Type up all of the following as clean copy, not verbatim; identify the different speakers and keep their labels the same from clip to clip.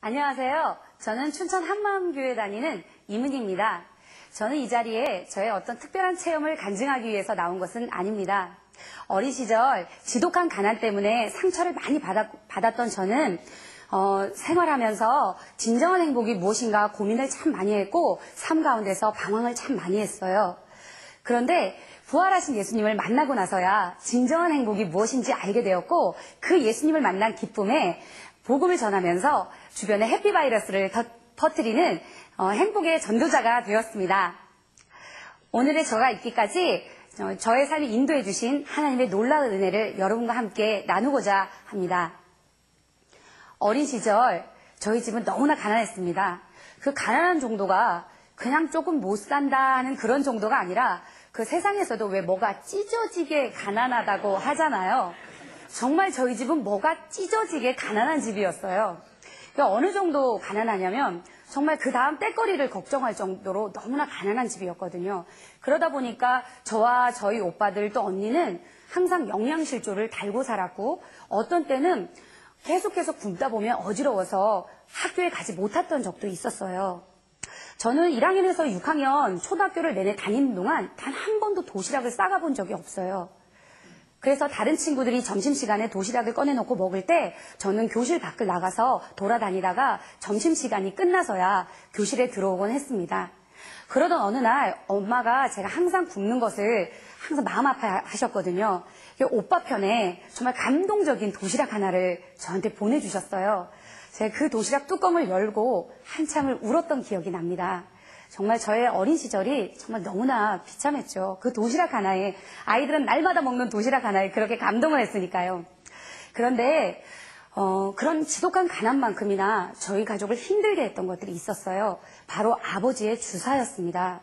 Speaker 1: 안녕하세요. 저는 춘천 한마음교회 다니는 이문희입니다. 저는 이 자리에 저의 어떤 특별한 체험을 간증하기 위해서 나온 것은 아닙니다. 어린 시절 지독한 가난 때문에 상처를 많이 받았던 저는 생활하면서 진정한 행복이 무엇인가 고민을 참 많이 했고 삶 가운데서 방황을 참 많이 했어요. 그런데 부활하신 예수님을 만나고 나서야 진정한 행복이 무엇인지 알게 되었고 그 예수님을 만난 기쁨에 복음을 전하면서 주변에 해피바이러스를 터뜨리는 행복의 전도자가 되었습니다. 오늘의 저가 있기까지 저의 삶을 인도해 주신 하나님의 놀라운 은혜를 여러분과 함께 나누고자 합니다. 어린 시절 저희 집은 너무나 가난했습니다. 그 가난한 정도가 그냥 조금 못 산다는 그런 정도가 아니라 그 세상에서도 왜 뭐가 찢어지게 가난하다고 하잖아요. 정말 저희 집은 뭐가 찢어지게 가난한 집이었어요. 그러니까 어느 정도 가난하냐면 정말 그 다음 때거리를 걱정할 정도로 너무나 가난한 집이었거든요. 그러다 보니까 저와 저희 오빠들 또 언니는 항상 영양실조를 달고 살았고 어떤 때는 계속해서 굶다 보면 어지러워서 학교에 가지 못했던 적도 있었어요. 저는 1학년에서 6학년 초등학교를 내내 다니는 동안 단 한 번도 도시락을 싸가본 적이 없어요. 그래서 다른 친구들이 점심시간에 도시락을 꺼내놓고 먹을 때 저는 교실 밖을 나가서 돌아다니다가 점심시간이 끝나서야 교실에 들어오곤 했습니다. 그러던 어느 날 엄마가 제가 항상 굶는 것을 항상 마음 아파하셨거든요. 오빠 편에 정말 감동적인 도시락 하나를 저한테 보내주셨어요. 제가 그 도시락 뚜껑을 열고 한참을 울었던 기억이 납니다. 정말 저의 어린 시절이 정말 너무나 비참했죠. 그 도시락 하나에, 아이들은 날마다 먹는 도시락 하나에 그렇게 감동을 했으니까요. 그런데 그런 지독한 가난만큼이나 저희 가족을 힘들게 했던 것들이 있었어요. 바로 아버지의 주사였습니다.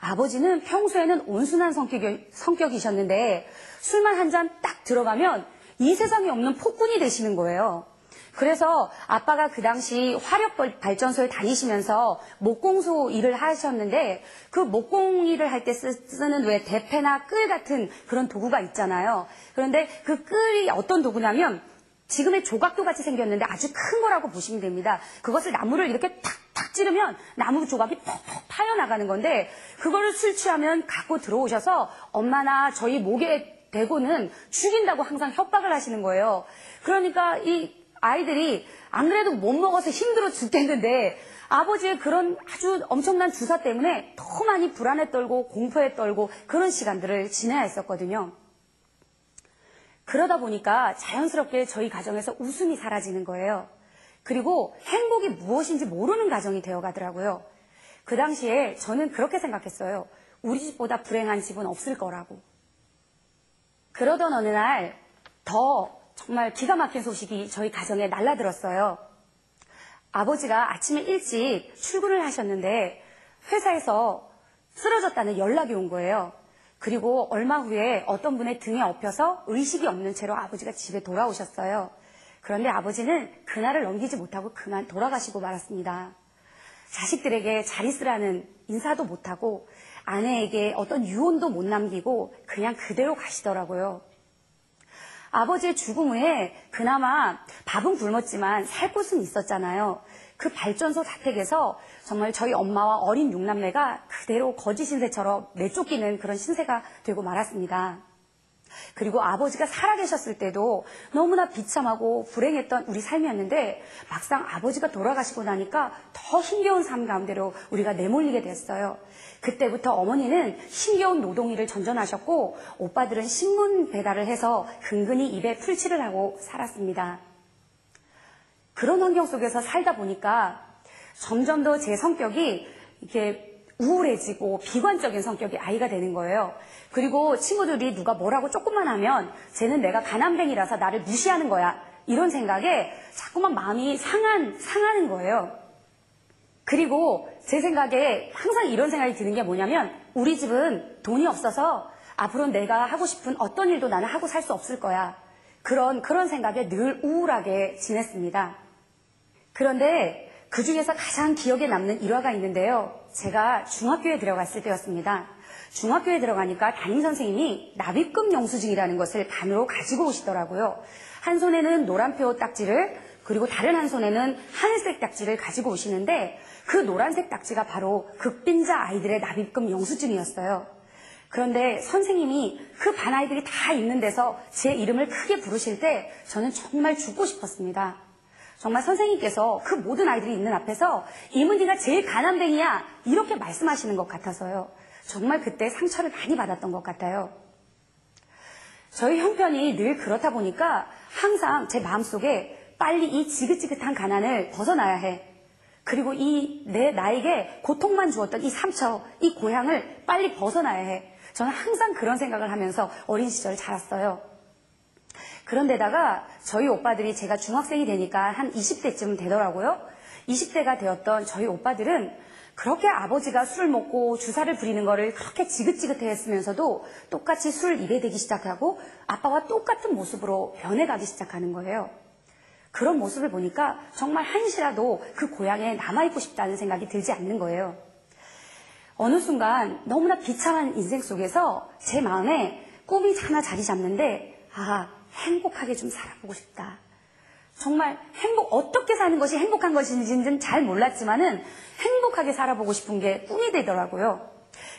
Speaker 1: 아버지는 평소에는 온순한 성격이셨는데 술만 한 잔 딱 들어가면 이 세상에 없는 폭군이 되시는 거예요. 그래서 아빠가 그 당시 화력발전소에 다니시면서 목공소 일을 하셨는데 그 목공 일을 할 때 쓰는 왜 대패나 끌 같은 그런 도구가 있잖아요. 그런데 그 끌이 어떤 도구냐면 지금의 조각도 같이 생겼는데 아주 큰 거라고 보시면 됩니다. 그것을 나무를 이렇게 탁탁 찌르면 나무 조각이 퍽퍽 파여나가는 건데 그거를 술 취하면 갖고 들어오셔서 엄마나 저희 목에 대고는 죽인다고 항상 협박을 하시는 거예요. 그러니까 이 아이들이 안 그래도 못 먹어서 힘들어 죽겠는데 아버지의 그런 아주 엄청난 주사 때문에 더 많이 불안에 떨고 공포에 떨고 그런 시간들을 지내야 했었거든요. 그러다 보니까 자연스럽게 저희 가정에서 웃음이 사라지는 거예요. 그리고 행복이 무엇인지 모르는 가정이 되어가더라고요. 그 당시에 저는 그렇게 생각했어요. 우리 집보다 불행한 집은 없을 거라고. 그러던 어느 날 정말 기가 막힌 소식이 저희 가정에 날라들었어요. 아버지가 아침에 일찍 출근을 하셨는데 회사에서 쓰러졌다는 연락이 온 거예요. 그리고 얼마 후에 어떤 분의 등에 엎여서 의식이 없는 채로 아버지가 집에 돌아오셨어요. 그런데 아버지는 그날을 넘기지 못하고 그만 돌아가시고 말았습니다. 자식들에게 잘 있으라는 인사도 못하고 아내에게 어떤 유언도 못 남기고 그냥 그대로 가시더라고요. 아버지의 죽음 후에 그나마 밥은 굶었지만 살 곳은 있었잖아요. 그 발전소 자택에서 정말 저희 엄마와 어린 6남매가 그대로 거지 신세처럼 내쫓기는 그런 신세가 되고 말았습니다. 그리고 아버지가 살아계셨을 때도 너무나 비참하고 불행했던 우리 삶이었는데 막상 아버지가 돌아가시고 나니까 더 힘겨운 삶 가운데로 우리가 내몰리게 됐어요. 그때부터 어머니는 힘겨운 노동일을 전전하셨고 오빠들은 신문 배달을 해서 근근히 입에 풀칠을 하고 살았습니다. 그런 환경 속에서 살다 보니까 점점 더 제 성격이 이렇게 우울해지고 비관적인 성격의 아이가 되는 거예요. 그리고 친구들이 누가 뭐라고 조금만 하면 쟤는 내가 가난뱅이라서 나를 무시하는 거야. 이런 생각에 자꾸만 마음이 상하는 거예요. 그리고 제 생각에 항상 이런 생각이 드는 게 뭐냐면 우리 집은 돈이 없어서 앞으로 내가 하고 싶은 어떤 일도 나는 하고 살 수 없을 거야. 그런 생각에 늘 우울하게 지냈습니다. 그런데 그 중에서 가장 기억에 남는 일화가 있는데요. 제가 중학교에 들어갔을 때였습니다. 중학교에 들어가니까 담임선생님이 납입금 영수증이라는 것을 반으로 가지고 오시더라고요. 한 손에는 노란표 딱지를 그리고 다른 한 손에는 하늘색 딱지를 가지고 오시는데 그 노란색 딱지가 바로 극빈자 아이들의 납입금 영수증이었어요. 그런데 선생님이 그 반 아이들이 다 있는 데서 제 이름을 크게 부르실 때 저는 정말 죽고 싶었습니다. 정말 선생님께서 그 모든 아이들이 있는 앞에서 이문희가 제일 가난뱅이야 이렇게 말씀하시는 것 같아서요. 정말 그때 상처를 많이 받았던 것 같아요. 저희 형편이 늘 그렇다 보니까 항상 제 마음속에 빨리 이 지긋지긋한 가난을 벗어나야 해. 그리고 나에게 고통만 주었던 이 상처, 이 고향을 빨리 벗어나야 해. 저는 항상 그런 생각을 하면서 어린 시절 자랐어요. 그런데다가 저희 오빠들이 제가 중학생이 되니까 한 20대쯤 되더라고요. 20대가 되었던 저희 오빠들은 그렇게 아버지가 술을 먹고 주사를 부리는 거를 그렇게 지긋지긋해 했으면서도 똑같이 술 입에 대기 시작하고 아빠와 똑같은 모습으로 변해가기 시작하는 거예요. 그런 모습을 보니까 정말 한시라도 그 고향에 남아있고 싶다는 생각이 들지 않는 거예요. 어느 순간 너무나 비참한 인생 속에서 제 마음에 꿈이 하나 자리 잡는데 행복하게 좀 살아보고 싶다. 정말 어떻게 사는 것이 행복한 것인지는 잘 몰랐지만은 행복하게 살아보고 싶은 게 꿈이 되더라고요.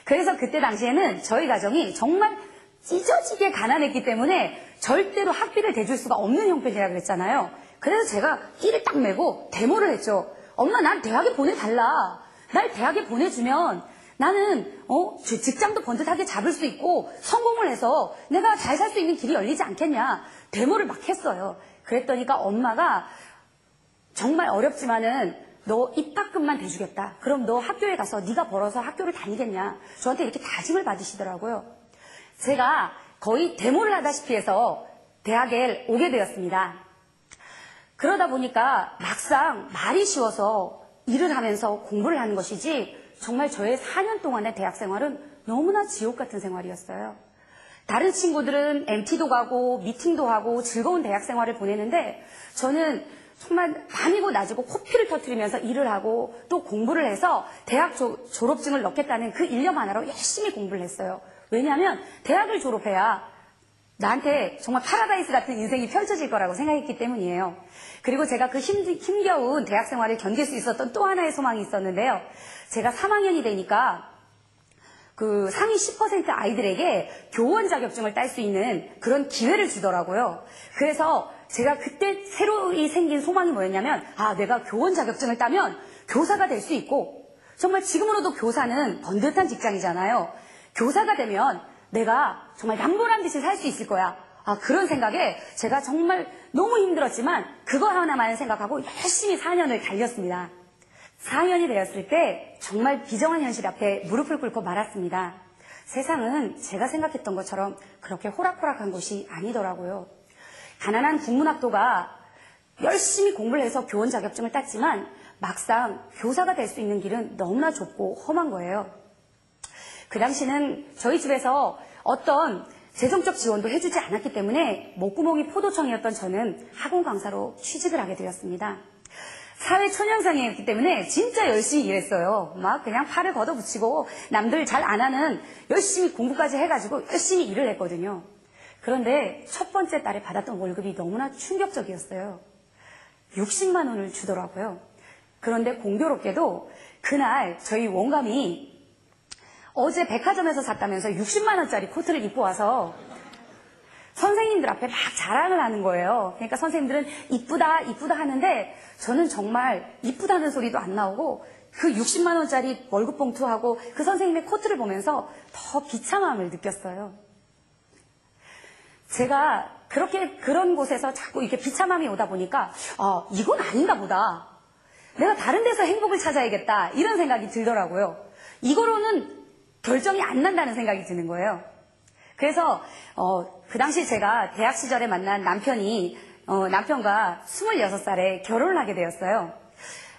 Speaker 1: 그래서 그때 당시에는 저희 가정이 정말 찢어지게 가난했기 때문에 절대로 학비를 대줄 수가 없는 형편이라 그랬잖아요. 그래서 제가 끼를 딱 메고 데모를 했죠. 엄마, 난 대학에 보내달라. 날 대학에 보내주면 나는 직장도 번듯하게 잡을 수 있고 성공을 해서 내가 잘 살 수 있는 길이 열리지 않겠냐. 데모를 막 했어요. 그랬더니까 엄마가 정말 어렵지만은 너 입학금만 대주겠다. 그럼 너 학교에 가서 네가 벌어서 학교를 다니겠냐. 저한테 이렇게 다짐을 받으시더라고요. 제가 거의 데모를 하다시피 해서 대학에 오게 되었습니다. 그러다 보니까 막상 말이 쉬워서 일을 하면서 공부를 하는 것이지 정말 저의 4년 동안의 대학 생활은 너무나 지옥 같은 생활이었어요. 다른 친구들은 MT도 가고 미팅도 하고 즐거운 대학 생활을 보내는데 저는 정말 밤이고 낮이고 코피를 터뜨리면서 일을 하고 또 공부를 해서 대학 졸업증을 넣겠다는 그 일념 하나로 열심히 공부를 했어요. 왜냐하면 대학을 졸업해야 나한테 정말 파라다이스 같은 인생이 펼쳐질 거라고 생각했기 때문이에요. 그리고 제가 그 힘겨운 대학 생활을 견딜 수 있었던 또 하나의 소망이 있었는데요. 제가 3학년이 되니까 그 상위 10% 아이들에게 교원 자격증을 딸 수 있는 그런 기회를 주더라고요. 그래서 제가 그때 새로이 생긴 소망이 뭐였냐면 내가 교원 자격증을 따면 교사가 될 수 있고 정말 지금으로도 교사는 번듯한 직장이잖아요. 교사가 되면 내가 정말 남보란 듯이 살 수 있을 거야. 그런 생각에 제가 정말 너무 힘들었지만 그거 하나만 생각하고 열심히 4년을 달렸습니다. 4년이 되었을 때 정말 비정한 현실 앞에 무릎을 꿇고 말았습니다. 세상은 제가 생각했던 것처럼 그렇게 호락호락한 곳이 아니더라고요. 가난한 국문학도가 열심히 공부를 해서 교원 자격증을 땄지만 막상 교사가 될 수 있는 길은 너무나 좁고 험한 거예요. 그 당시는 저희 집에서 어떤 재정적 지원도 해주지 않았기 때문에 목구멍이 포도청이었던 저는 학원 강사로 취직을 하게 되었습니다. 사회 초년생이었기 때문에 진짜 열심히 일했어요. 막 그냥 팔을 걷어붙이고 남들 잘 안 하는 열심히 공부까지 해가지고 열심히 일을 했거든요. 그런데 첫 번째 달에 받았던 월급이 너무나 충격적이었어요. 60만 원을 주더라고요. 그런데 공교롭게도 그날 저희 원감이 어제 백화점에서 샀다면서 60만 원짜리 코트를 입고 와서 선생님들 앞에 막 자랑을 하는 거예요. 그러니까 선생님들은 이쁘다 이쁘다 하는데 저는 정말 이쁘다는 소리도 안 나오고 그 60만 원짜리 월급 봉투하고 그 선생님의 코트를 보면서 더 비참함을 느꼈어요. 제가 그런 곳에서 자꾸 이렇게 비참함이 오다 보니까 이건 아닌가 보다. 내가 다른 데서 행복을 찾아야겠다 이런 생각이 들더라고요. 이거로는 결정이 안 난다는 생각이 드는 거예요. 그래서 그 당시 제가 대학 시절에 만난 남편과 26살에 결혼을 하게 되었어요.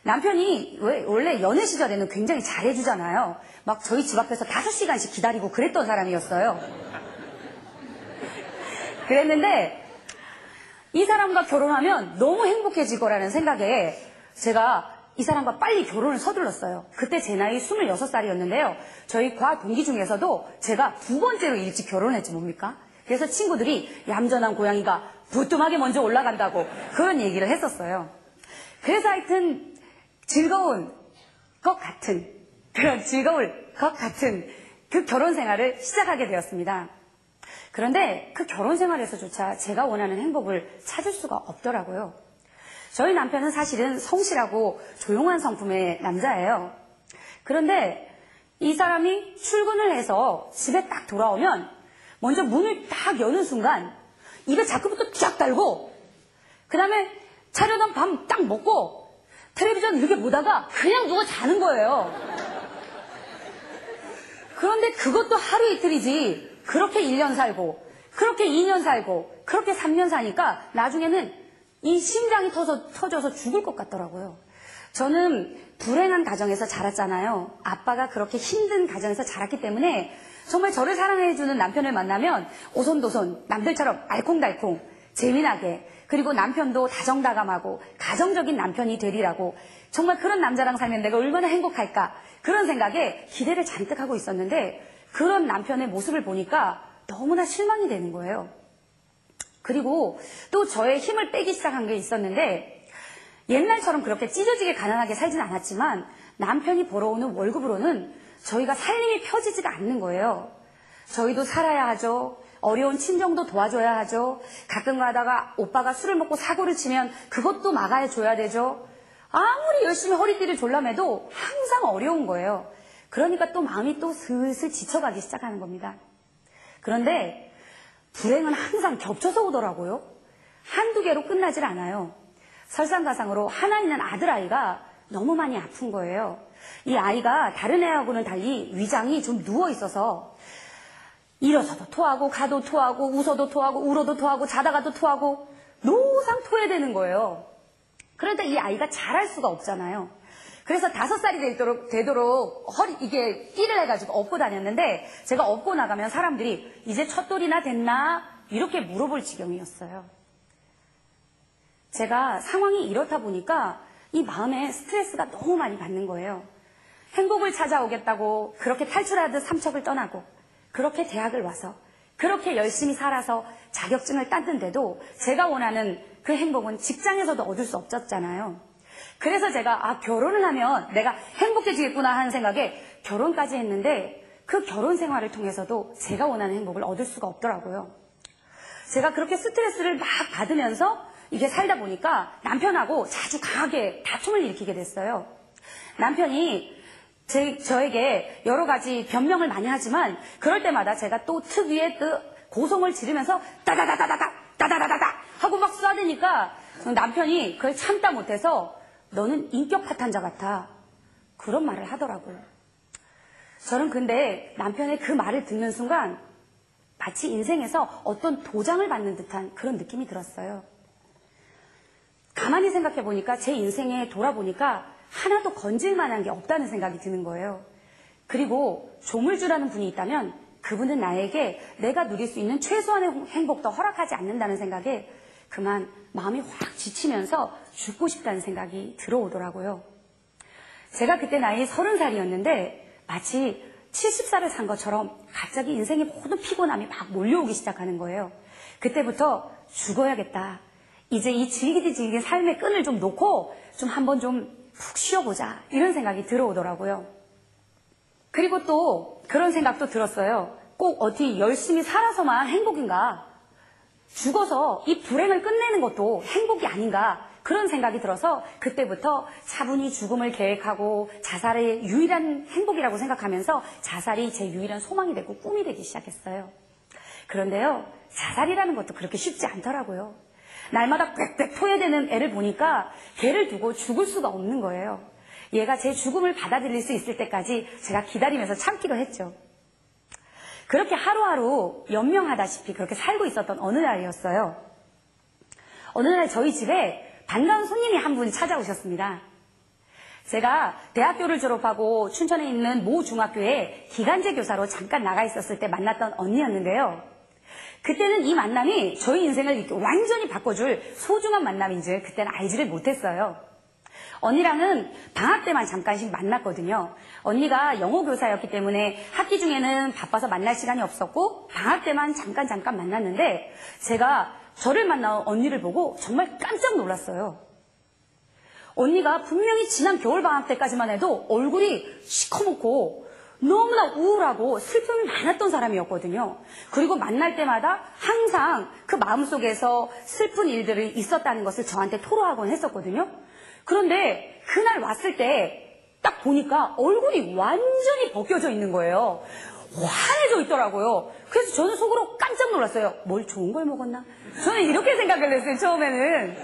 Speaker 1: 남편이 원래 연애 시절에는 굉장히 잘해주잖아요. 막 저희 집 앞에서 5시간씩 기다리고 그랬던 사람이었어요. 그랬는데 이 사람과 결혼하면 너무 행복해질 거라는 생각에 제가 이 사람과 빨리 결혼을 서둘렀어요. 그때 제 나이 26살이었는데요. 저희 과 동기 중에서도 제가 2번째로 일찍 결혼했지 뭡니까? 그래서 친구들이 얌전한 고양이가 부뚜하게 먼저 올라간다고 그런 얘기를 했었어요. 그래서 하여튼 즐거울 것 같은 그 결혼 생활을 시작하게 되었습니다. 그런데 그 결혼 생활에서조차 제가 원하는 행복을 찾을 수가 없더라고요. 저희 남편은 사실은 성실하고 조용한 성품의 남자예요. 그런데 이 사람이 출근을 해서 집에 딱 돌아오면 먼저 문을 딱 여는 순간 입에 자크부터 쫙 달고 그 다음에 차려던 밥 딱 먹고 텔레비전 이렇게 보다가 그냥 누워 자는 거예요. 그런데 그것도 하루 이틀이지 그렇게 1년 살고 그렇게 2년 살고 그렇게 3년 사니까 나중에는 이 심장이 터져서 죽을 것 같더라고요. 저는 불행한 가정에서 자랐잖아요. 아빠가 그렇게 힘든 가정에서 자랐기 때문에 정말 저를 사랑해주는 남편을 만나면 오손도손 남들처럼 알콩달콩 재미나게 그리고 남편도 다정다감하고 가정적인 남편이 되리라고 정말 그런 남자랑 살면 내가 얼마나 행복할까 그런 생각에 기대를 잔뜩 하고 있었는데 그런 남편의 모습을 보니까 너무나 실망이 되는 거예요. 그리고 또 저의 힘을 빼기 시작한 게 있었는데 옛날처럼 그렇게 찢어지게 가난하게 살진 않았지만 남편이 벌어오는 월급으로는 저희가 살림이 펴지지가 않는 거예요. 저희도 살아야 하죠. 어려운 친정도 도와줘야 하죠. 가끔 가다가 오빠가 술을 먹고 사고를 치면 그것도 막아줘야 되죠. 아무리 열심히 허리띠를 졸라매도 항상 어려운 거예요. 그러니까 또 마음이 또 슬슬 지쳐가기 시작하는 겁니다. 그런데 불행은 항상 겹쳐서 오더라고요. 한두 개로 끝나질 않아요. 설상가상으로 하나 있는 아들아이가 너무 많이 아픈 거예요. 이 아이가 다른 애하고는 달리 위장이 좀 누워있어서 일어서도 토하고 가도 토하고 웃어도 토하고 울어도 토하고 자다가도 토하고 노상 토해대는 거예요. 그런데 이 아이가 잘할 수가 없잖아요. 그래서 5살이 되도록 이게 띠를 해가지고 업고 다녔는데 제가 업고 나가면 사람들이 이제 첫돌이나 됐나? 이렇게 물어볼 지경이었어요. 제가 상황이 이렇다 보니까 이 마음에 스트레스가 너무 많이 받는 거예요. 행복을 찾아오겠다고 그렇게 탈출하듯 삼척을 떠나고 그렇게 대학을 와서 그렇게 열심히 살아서 자격증을 땄는데도 제가 원하는 그 행복은 직장에서도 얻을 수 없었잖아요. 그래서 제가 결혼을 하면 내가 행복해지겠구나 하는 생각에 결혼까지 했는데 그 결혼 생활을 통해서도 제가 원하는 행복을 얻을 수가 없더라고요. 제가 그렇게 스트레스를 막 받으면서 이게 살다 보니까 남편하고 자주 강하게 다툼을 일으키게 됐어요. 남편이 저에게 여러 가지 변명을 많이 하지만 그럴 때마다 제가 또 특유의 고성을 지르면서 따다다다다다 하고 막 쏴대니까 남편이 그걸 참다 못해서 너는 인격 파탄자 같아 그런 말을 하더라고요. 저는 근데 남편의 그 말을 듣는 순간 마치 인생에서 어떤 도장을 받는 듯한 그런 느낌이 들었어요. 가만히 생각해 보니까 제 인생에 돌아보니까 하나도 건질 만한 게 없다는 생각이 드는 거예요. 그리고 조물주라는 분이 있다면 그분은 나에게 내가 누릴 수 있는 최소한의 행복도 허락하지 않는다는 생각에 그만 마음이 확 지치면서 죽고 싶다는 생각이 들어오더라고요. 제가 그때 나이 30살이었는데 마치 70살을 산 것처럼 갑자기 인생의 모든 피곤함이 막 몰려오기 시작하는 거예요. 그때부터 죽어야겠다. 이제 이 질기질긴 삶의 끈을 좀 놓고 좀 한번 좀 푹 쉬어보자 이런 생각이 들어오더라고요. 그리고 또 그런 생각도 들었어요. 꼭 어떻게 열심히 살아서만 행복인가? 죽어서 이 불행을 끝내는 것도 행복이 아닌가? 그런 생각이 들어서 그때부터 차분히 죽음을 계획하고 자살의 유일한 행복이라고 생각하면서 자살이 제 유일한 소망이 되고 꿈이 되기 시작했어요. 그런데요, 자살이라는 것도 그렇게 쉽지 않더라고요. 날마다 꽥꽥 토해대는 애를 보니까 걔를 두고 죽을 수가 없는 거예요. 얘가 제 죽음을 받아들일 수 있을 때까지 제가 기다리면서 참기로 했죠. 그렇게 하루하루 연명하다시피 그렇게 살고 있었던 어느 날이었어요. 어느 날 저희 집에 반가운 손님이 한 분이 찾아오셨습니다. 제가 대학교를 졸업하고 춘천에 있는 모 중학교에 기간제 교사로 잠깐 나가 있었을 때 만났던 언니였는데요. 그때는 이 만남이 저희 인생을 이렇게 완전히 바꿔줄 소중한 만남인 줄 그때는 알지를 못했어요. 언니랑은 방학 때만 잠깐씩 만났거든요. 언니가 영어 교사였기 때문에 학기 중에는 바빠서 만날 시간이 없었고 방학 때만 잠깐 만났는데 제가 저를 만난 언니를 보고 정말 깜짝 놀랐어요. 언니가 분명히 지난 겨울방학 때까지만 해도 얼굴이 시커멓고 너무나 우울하고 슬픔이 많았던 사람이었거든요. 그리고 만날 때마다 항상 그 마음속에서 슬픈 일들이 있었다는 것을 저한테 토로하곤 했었거든요. 그런데 그날 왔을 때 딱 보니까 얼굴이 완전히 벗겨져 있는 거예요. 환해져 있더라고요. 그래서 저는 속으로 깜짝 놀랐어요. 뭘 좋은 걸 먹었나? 저는 이렇게 생각을 했어요, 처음에는.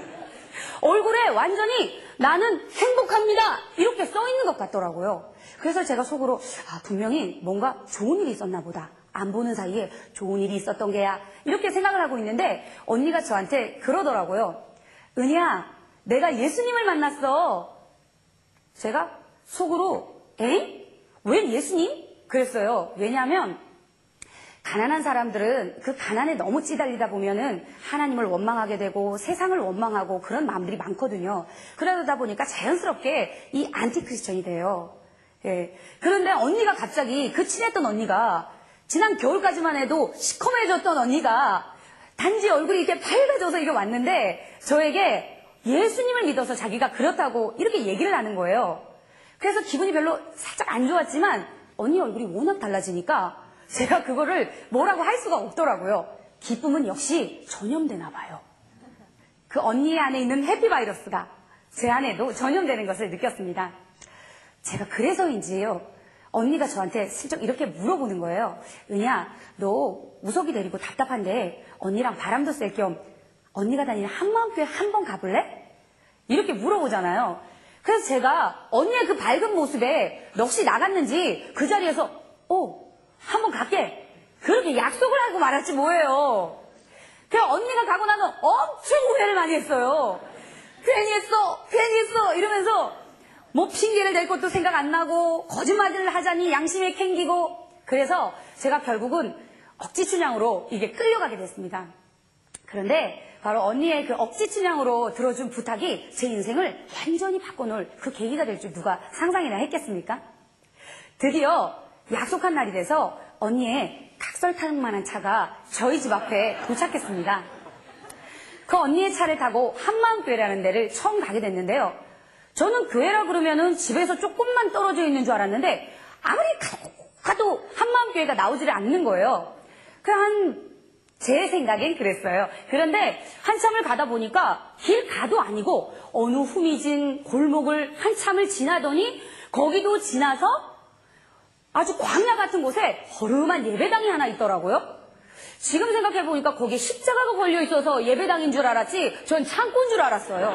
Speaker 1: 얼굴에 완전히 나는 행복합니다 이렇게 써 있는 것 같더라고요. 그래서 제가 속으로 분명히 뭔가 좋은 일이 있었나 보다. 안 보는 사이에 좋은 일이 있었던 게야. 이렇게 생각을 하고 있는데 언니가 저한테 그러더라고요. 은희야, 내가 예수님을 만났어. 제가 속으로 엥? 웬 예수님? 그랬어요. 왜냐하면 가난한 사람들은 그 가난에 너무 찌달리다 보면은 하나님을 원망하게 되고 세상을 원망하고 그런 마음들이 많거든요. 그러다 보니까 자연스럽게 이 안티크리스천이 돼요. 예. 그런데 언니가 갑자기 그 친했던 언니가 지난 겨울까지만 해도 시커매졌던 언니가 단지 얼굴이 이렇게 밝아져서 이게 왔는데 저에게 예수님을 믿어서 자기가 그렇다고 이렇게 얘기를 하는 거예요. 그래서 기분이 별로 살짝 안 좋았지만 언니 얼굴이 워낙 달라지니까 제가 그거를 뭐라고 할 수가 없더라고요. 기쁨은 역시 전염되나 봐요. 그 언니의 안에 있는 해피바이러스가 제 안에도 전염되는 것을 느꼈습니다. 제가 그래서인지요. 언니가 저한테 슬쩍 이렇게 물어보는 거예요. 은희야, 너 우석이 데리고 답답한데 언니랑 바람도 쐴 겸 언니가 다니는 한마음교회 한번 가볼래? 이렇게 물어보잖아요. 그래서 제가 언니의 그 밝은 모습에 넋이 나갔는지 그 자리에서 한번 갈게. 그렇게 약속을 하고 말았지 뭐예요. 그래서 언니가 가고 나서 엄청 후회를 많이 했어요. 괜히 했어 이러면서 뭐 핑계를 댈 것도 생각 안 나고 거짓말을 하자니 양심에 캥기고 그래서 제가 결국은 억지춘향으로 이게 끌려가게 됐습니다. 그런데 바로 언니의 그 억지춘향으로 들어준 부탁이 제 인생을 완전히 바꿔놓을 그 계기가 될 줄 누가 상상이나 했겠습니까? 드디어 약속한 날이 돼서 언니의 각설타는만한 차가 저희 집 앞에 도착했습니다. 그 언니의 차를 타고 한마음교회라는 데를 처음 가게 됐는데요. 저는 교회라 그러면은 집에서 조금만 떨어져 있는 줄 알았는데 아무리 가도 한마음교회가 나오지를 않는 거예요. 제 생각엔 그랬어요. 그런데 한참을 가다 보니까 길 가도 아니고 어느 후미진 골목을 한참을 지나더니 거기도 지나서 아주 광야 같은 곳에 허름한 예배당이 하나 있더라고요. 지금 생각해보니까 거기에 십자가가 걸려있어서 예배당인 줄 알았지 전 창고인 줄 알았어요.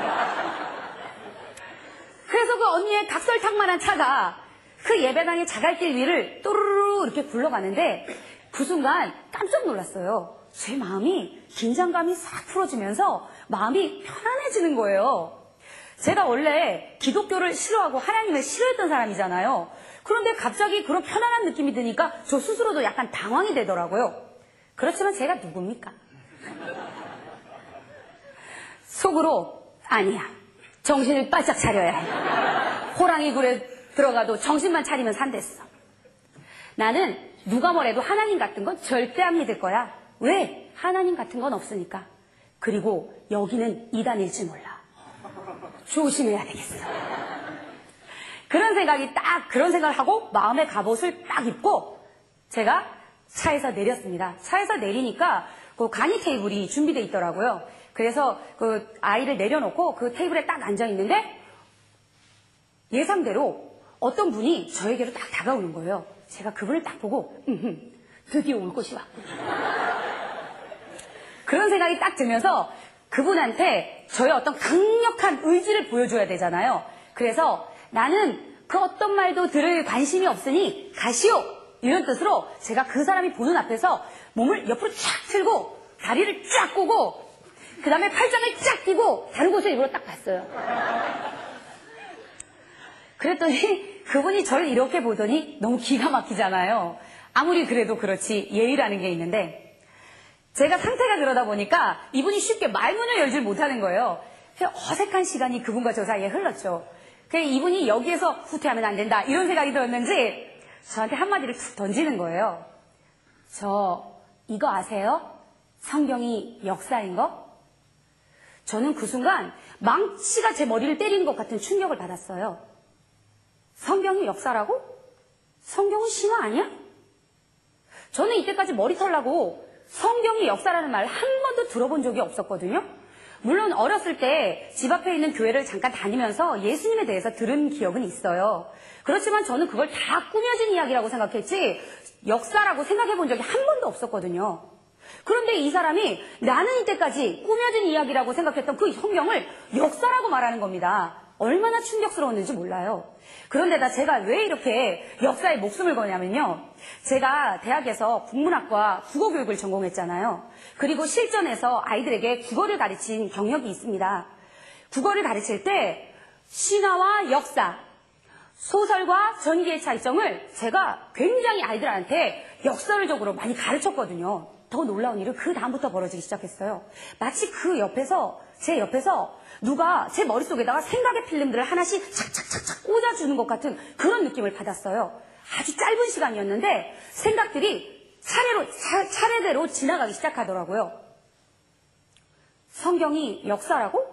Speaker 1: 그래서 그 언니의 각설탕만한 차가 그 예배당의 자갈길 위를 또르르 이렇게 굴러가는데 그 순간 깜짝 놀랐어요. 제 마음이 긴장감이 싹 풀어지면서 마음이 편안해지는 거예요. 제가 원래 기독교를 싫어하고 하나님을 싫어했던 사람이잖아요. 그런데 갑자기 그런 편안한 느낌이 드니까 저 스스로도 약간 당황이 되더라고요. 그렇지만 제가 누굽니까? 속으로 아니야. 정신을 바짝 차려야 해. 호랑이 굴에 들어가도 정신만 차리면 산댔어. 나는 누가 뭐래도 하나님 같은 건 절대 안 믿을 거야. 왜? 하나님 같은 건 없으니까. 그리고 여기는 이단일지 몰라. 조심해야 되겠어. 그런 생각을 하고 마음의 갑옷을 딱 입고 제가 차에서 내렸습니다. 차에서 내리니까 그 간이 테이블이 준비되어 있더라고요. 그래서 그 아이를 내려놓고 그 테이블에 딱 앉아 있는데 예상대로 어떤 분이 저에게로 딱 다가오는 거예요. 제가 그분을 딱 보고 드디어 올 것이 왔구나. 그런 생각이 딱 들면서 그분한테 저의 어떤 강력한 의지를 보여줘야 되잖아요. 그래서 나는 그 어떤 말도 들을 관심이 없으니 가시오! 이런 뜻으로 제가 그 사람이 보는 앞에서 몸을 옆으로 쫙 틀고 다리를 쫙 꼬고 그 다음에 팔짱을 쫙 끼고 다른 곳에 일부러 딱 봤어요. 그랬더니 그분이 저를 이렇게 보더니 너무 기가 막히잖아요. 아무리 그래도 그렇지 예의라는 게 있는데 제가 상태가 그러다 보니까 이분이 쉽게 말문을 열질 못하는 거예요. 어색한 시간이 그분과 저 사이에 흘렀죠. 이분이 여기에서 후퇴하면 안 된다 이런 생각이 들었는지 저한테 한마디를 툭 던지는 거예요. 저 이거 아세요? 성경이 역사인 거? 저는 그 순간 망치가 제 머리를 때리는 것 같은 충격을 받았어요. 성경이 역사라고? 성경은 신화 아니야? 저는 이때까지 머리 털라고 성경이 역사라는 말 한 번도 들어본 적이 없었거든요. 물론 어렸을 때 집 앞에 있는 교회를 잠깐 다니면서 예수님에 대해서 들은 기억은 있어요. 그렇지만 저는 그걸 다 꾸며진 이야기라고 생각했지 역사라고 생각해 본 적이 한 번도 없었거든요. 그런데 이 사람이 나는 이때까지 꾸며진 이야기라고 생각했던 그 성경을 역사라고 말하는 겁니다. 얼마나 충격스러웠는지 몰라요. 그런데다 제가 왜 이렇게 역사에 목숨을 거냐면요. 제가 대학에서 국문학과 국어교육을 전공했잖아요. 그리고 실전에서 아이들에게 국어를 가르친 경력이 있습니다. 국어를 가르칠 때 신화와 역사, 소설과 전기의 차이점을 제가 굉장히 아이들한테 역설적으로 많이 가르쳤거든요. 더 놀라운 일은 그 다음부터 벌어지기 시작했어요. 마치 제 옆에서 누가 제 머릿속에다가 생각의 필름들을 하나씩 착착착착 꽂아주는 것 같은 그런 느낌을 받았어요. 아주 짧은 시간이었는데 생각들이 차례대로 지나가기 시작하더라고요. 성경이 역사라고?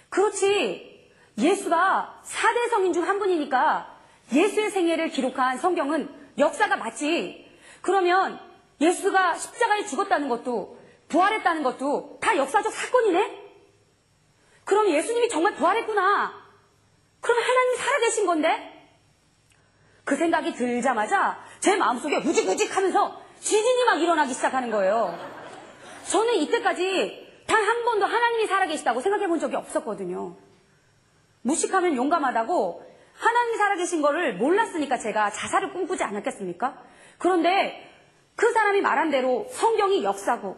Speaker 1: 그렇지. 예수가 4대 성인 중 한 분이니까 예수의 생애를 기록한 성경은 역사가 맞지. 그러면 예수가 십자가에 죽었다는 것도 부활했다는 것도 다 역사적 사건이네? 그럼 예수님이 정말 부활했구나. 그럼 하나님이 살아계신 건데? 그 생각이 들자마자 제 마음속에 우직우직 하면서 지진이 막 일어나기 시작하는 거예요. 저는 이때까지 단 한 번도 하나님이 살아계시다고 생각해 본 적이 없었거든요. 무식하면 용감하다고 하나님이 살아계신 거를 몰랐으니까 제가 자살을 꿈꾸지 않았겠습니까? 그런데 그 사람이 말한 대로 성경이 역사고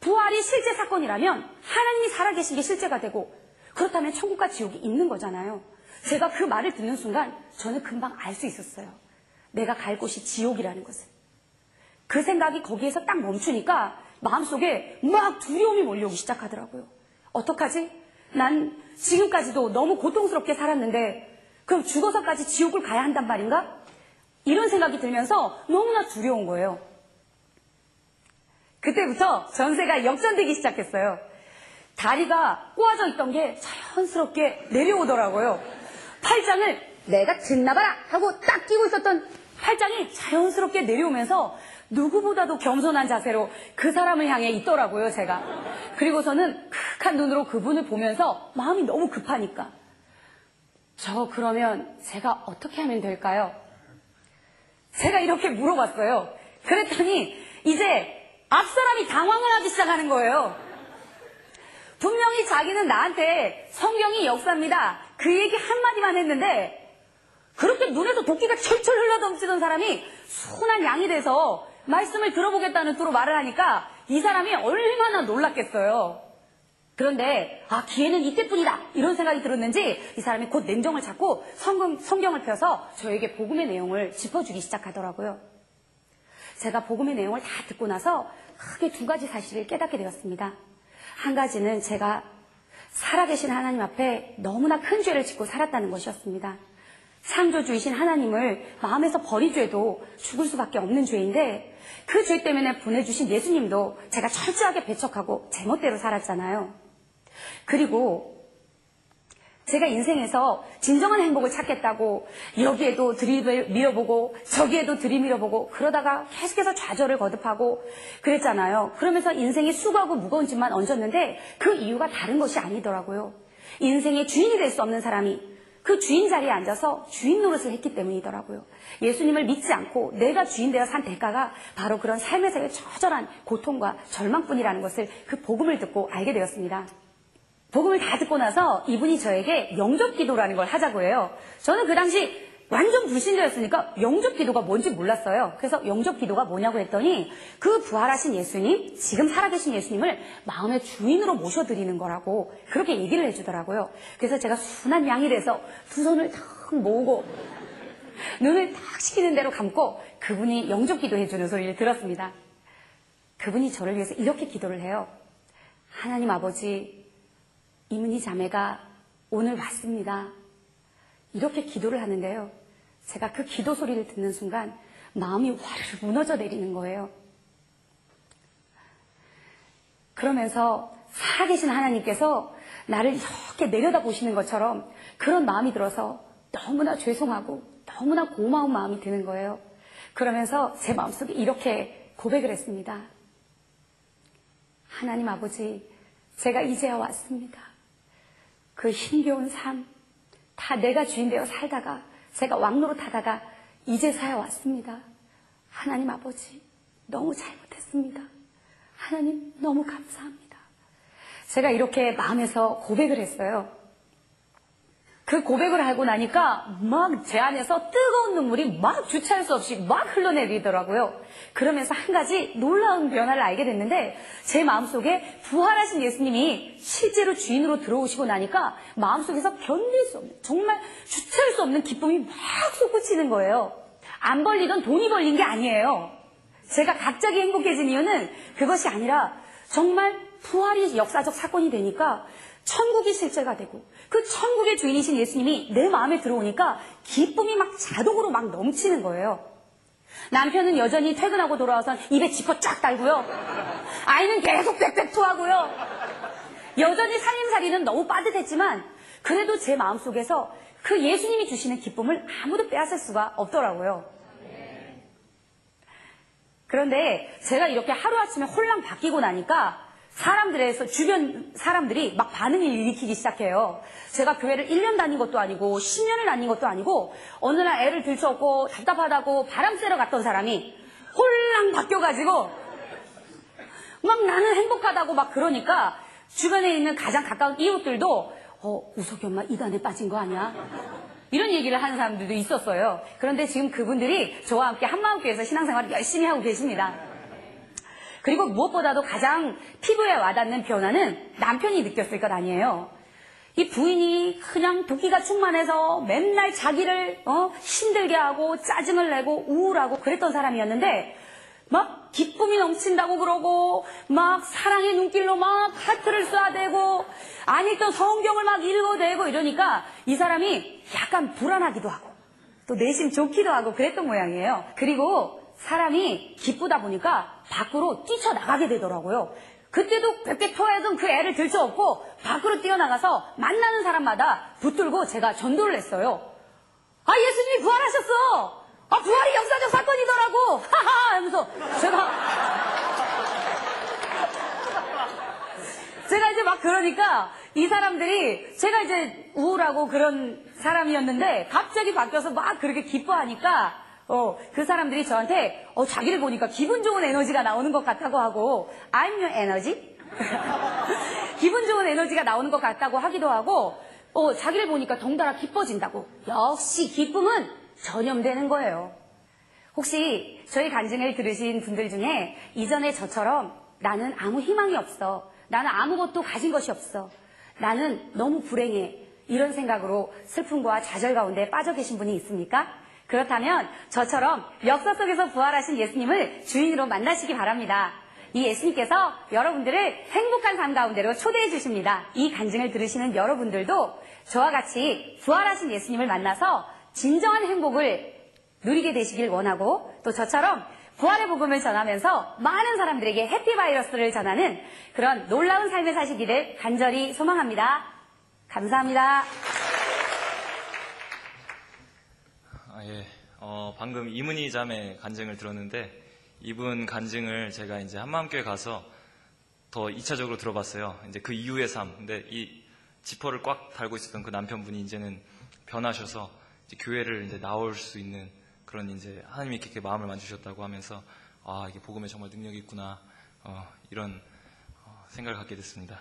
Speaker 1: 부활이 실제 사건이라면 하나님이 살아계신 게 실제가 되고 그렇다면 천국과 지옥이 있는 거잖아요. 제가 그 말을 듣는 순간 저는 금방 알 수 있었어요. 내가 갈 곳이 지옥이라는 것을. 그 생각이 거기에서 딱 멈추니까 마음속에 막 두려움이 몰려오기 시작하더라고요. 어떡하지? 난 지금까지도 너무 고통스럽게 살았는데 그럼 죽어서까지 지옥을 가야 한단 말인가? 이런 생각이 들면서 너무나 두려운 거예요. 그때부터 전세가 역전되기 시작했어요. 다리가 꼬아져 있던 게 자연스럽게 내려오더라고요. 팔짱을 내가 듣나봐라 하고 딱 끼고 있었던 팔짱이 자연스럽게 내려오면서 누구보다도 겸손한 자세로 그 사람을 향해 있더라고요, 제가. 그리고서는 크크한 눈으로 그분을 보면서 마음이 너무 급하니까 그러면 제가 어떻게 하면 될까요? 제가 이렇게 물어봤어요. 그랬더니 이제 앞사람이 당황을 하기 시작하는 거예요. 분명히 자기는 나한테 성경이 역사입니다. 그 얘기 한마디만 했는데 그렇게 눈에서 도끼가 철철 흘러넘치던 사람이 순한 양이 돼서 말씀을 들어보겠다는 투로 말을 하니까 이 사람이 얼마나 놀랐겠어요. 그런데 기회는 이때뿐이다 이런 생각이 들었는지 이 사람이 곧 냉정을 잡고 성경을 펴서 저에게 복음의 내용을 짚어주기 시작하더라고요. 제가 복음의 내용을 다 듣고 나서 크게 두 가지 사실을 깨닫게 되었습니다. 한 가지는 제가 살아계신 하나님 앞에 너무나 큰 죄를 짓고 살았다는 것이었습니다. 창조주이신 하나님을 마음에서 버린 죄도 죽을 수밖에 없는 죄인데 그 죄 때문에 보내주신 예수님도 제가 철저하게 배척하고 제멋대로 살았잖아요. 그리고 제가 인생에서 진정한 행복을 찾겠다고 여기에도 들이밀어보고 저기에도 들이밀어보고 그러다가 계속해서 좌절을 거듭하고 그랬잖아요. 그러면서 인생이 수고하고 무거운 짐만 얹었는데 그 이유가 다른 것이 아니더라고요. 인생의 주인이 될 수 없는 사람이 그 주인 자리에 앉아서 주인 노릇을 했기 때문이더라고요. 예수님을 믿지 않고 내가 주인 되어 산 대가가 바로 그런 삶에서의 처절한 고통과 절망뿐이라는 것을 그 복음을 듣고 알게 되었습니다. 복음을 다 듣고 나서 이분이 저에게 영접기도라는 걸 하자고 해요. 저는 그 당시 완전 불신자였으니까 영접기도가 뭔지 몰랐어요. 그래서 영접기도가 뭐냐고 했더니 그 부활하신 예수님, 지금 살아계신 예수님을 마음의 주인으로 모셔드리는 거라고 그렇게 얘기를 해주더라고요. 그래서 제가 순한 양이 돼서 두 손을 탁 모으고 눈을 탁 시키는 대로 감고 그분이 영접기도 해주는 소리를 들었습니다. 그분이 저를 위해서 이렇게 기도를 해요. 하나님 아버지, 이문희 자매가 오늘 왔습니다. 이렇게 기도를 하는데요. 제가 그 기도 소리를 듣는 순간 마음이 와르르 무너져 내리는 거예요. 그러면서 살아계신 하나님께서 나를 이렇게 내려다보시는 것처럼 그런 마음이 들어서 너무나 죄송하고 너무나 고마운 마음이 드는 거예요. 그러면서 제 마음속에 이렇게 고백을 했습니다. 하나님 아버지, 제가 이제야 왔습니다. 그 힘겨운 삶, 다 내가 주인 되어 살다가 제가 왕노릇하다가 이제서야 왔습니다. 하나님 아버지, 너무 잘못했습니다. 하나님 너무 감사합니다. 제가 이렇게 마음에서 고백을 했어요. 그 고백을 하고 나니까 막 제 안에서 뜨거운 눈물이 막 주체할 수 없이 막 흘러내리더라고요. 그러면서 한 가지 놀라운 변화를 알게 됐는데 제 마음속에 부활하신 예수님이 실제로 주인으로 들어오시고 나니까 마음속에서 견딜 수 없는, 정말 주체할 수 없는 기쁨이 막 솟구치는 거예요. 안 벌리던 돈이 벌린 게 아니에요. 제가 갑자기 행복해진 이유는 그것이 아니라 정말 부활이 역사적 사건이 되니까 천국이 실제가 되고 그 천국의 주인이신 예수님이 내 마음에 들어오니까 기쁨이 막 자동으로 막 넘치는 거예요. 남편은 여전히 퇴근하고 돌아와서 입에 지퍼 쫙 달고요. 아이는 계속 빽빽 토하고요. 여전히 살림살이는 너무 빠듯했지만 그래도 제 마음속에서 그 예수님이 주시는 기쁨을 아무도 빼앗을 수가 없더라고요. 그런데 제가 이렇게 하루아침에 홀랑 바뀌고 나니까 사람들에서 주변 사람들이 막 반응을 일으키기 시작해요. 제가 교회를 1년 다닌 것도 아니고 10년을 다닌 것도 아니고 어느 날 애를 들쳐업고 답답하다고 바람 쐬러 갔던 사람이 홀랑 바뀌어가지고 막 나는 행복하다고 막 그러니까 주변에 있는 가장 가까운 이웃들도 우석이 엄마 이단에 빠진 거 아니야? 이런 얘기를 하는 사람들도 있었어요. 그런데 지금 그분들이 저와 함께 한마음교회에서 신앙생활을 열심히 하고 계십니다. 그리고 무엇보다도 가장 피부에 와닿는 변화는 남편이 느꼈을 것 아니에요. 이 부인이 그냥 도끼가 충만해서 맨날 자기를 힘들게 하고 짜증을 내고 우울하고 그랬던 사람이었는데 막 기쁨이 넘친다고 그러고 막 사랑의 눈길로 막 하트를 쏴대고 안 읽던 성경을 막 읽어대고 이러니까 이 사람이 약간 불안하기도 하고 또 내심 좋기도 하고 그랬던 모양이에요. 그리고 사람이 기쁘다 보니까 밖으로 뛰쳐나가게 되더라고요. 그때도 빽빽 토하던 그 애를 들쳐업고 밖으로 뛰어나가서 만나는 사람마다 붙들고 제가 전도를 했어요. 아, 예수님이 부활하셨어! 아, 부활이 역사적 사건이더라고! 하하! 하면서 제가 이제 막 그러니까 이 사람들이 제가 이제 우울하고 그런 사람이었는데 갑자기 바뀌어서 막 그렇게 기뻐하니까 그 사람들이 저한테 자기를 보니까 기분 좋은 에너지가 나오는 것 같다고 하고 I'm your energy? 기분 좋은 에너지가 나오는 것 같다고 하기도 하고 자기를 보니까 덩달아 기뻐진다고. 역시 기쁨은 전염되는 거예요. 혹시 저희 간증을 들으신 분들 중에 이전에 저처럼 나는 아무 희망이 없어. 나는 아무것도 가진 것이 없어. 나는 너무 불행해. 이런 생각으로 슬픔과 좌절 가운데 빠져 계신 분이 있습니까? 그렇다면 저처럼 역사 속에서 부활하신 예수님을 주인으로 만나시기 바랍니다. 이 예수님께서 여러분들을 행복한 삶 가운데로 초대해 주십니다. 이 간증을 들으시는 여러분들도 저와 같이 부활하신 예수님을 만나서 진정한 행복을 누리게 되시길 원하고 또 저처럼 부활의 복음을 전하면서 많은 사람들에게 해피바이러스를 전하는 그런 놀라운 삶을 사시기를 간절히 소망합니다. 감사합니다.
Speaker 2: 방금 이문희 자매 간증을 들었는데 이분 간증을 제가 이제 한마음교회 가서 더 2차적으로 들어봤어요. 이제 그 이후의 삶. 근데 이 지퍼를 꽉 달고 있었던 그 남편분이 이제는 변하셔서 이제 교회를 이제 나올 수 있는 그런 이제 하나님이 이렇게 마음을 만주셨다고 하면서 이게 복음에 정말 능력이 있구나 이런 생각을 갖게 됐습니다.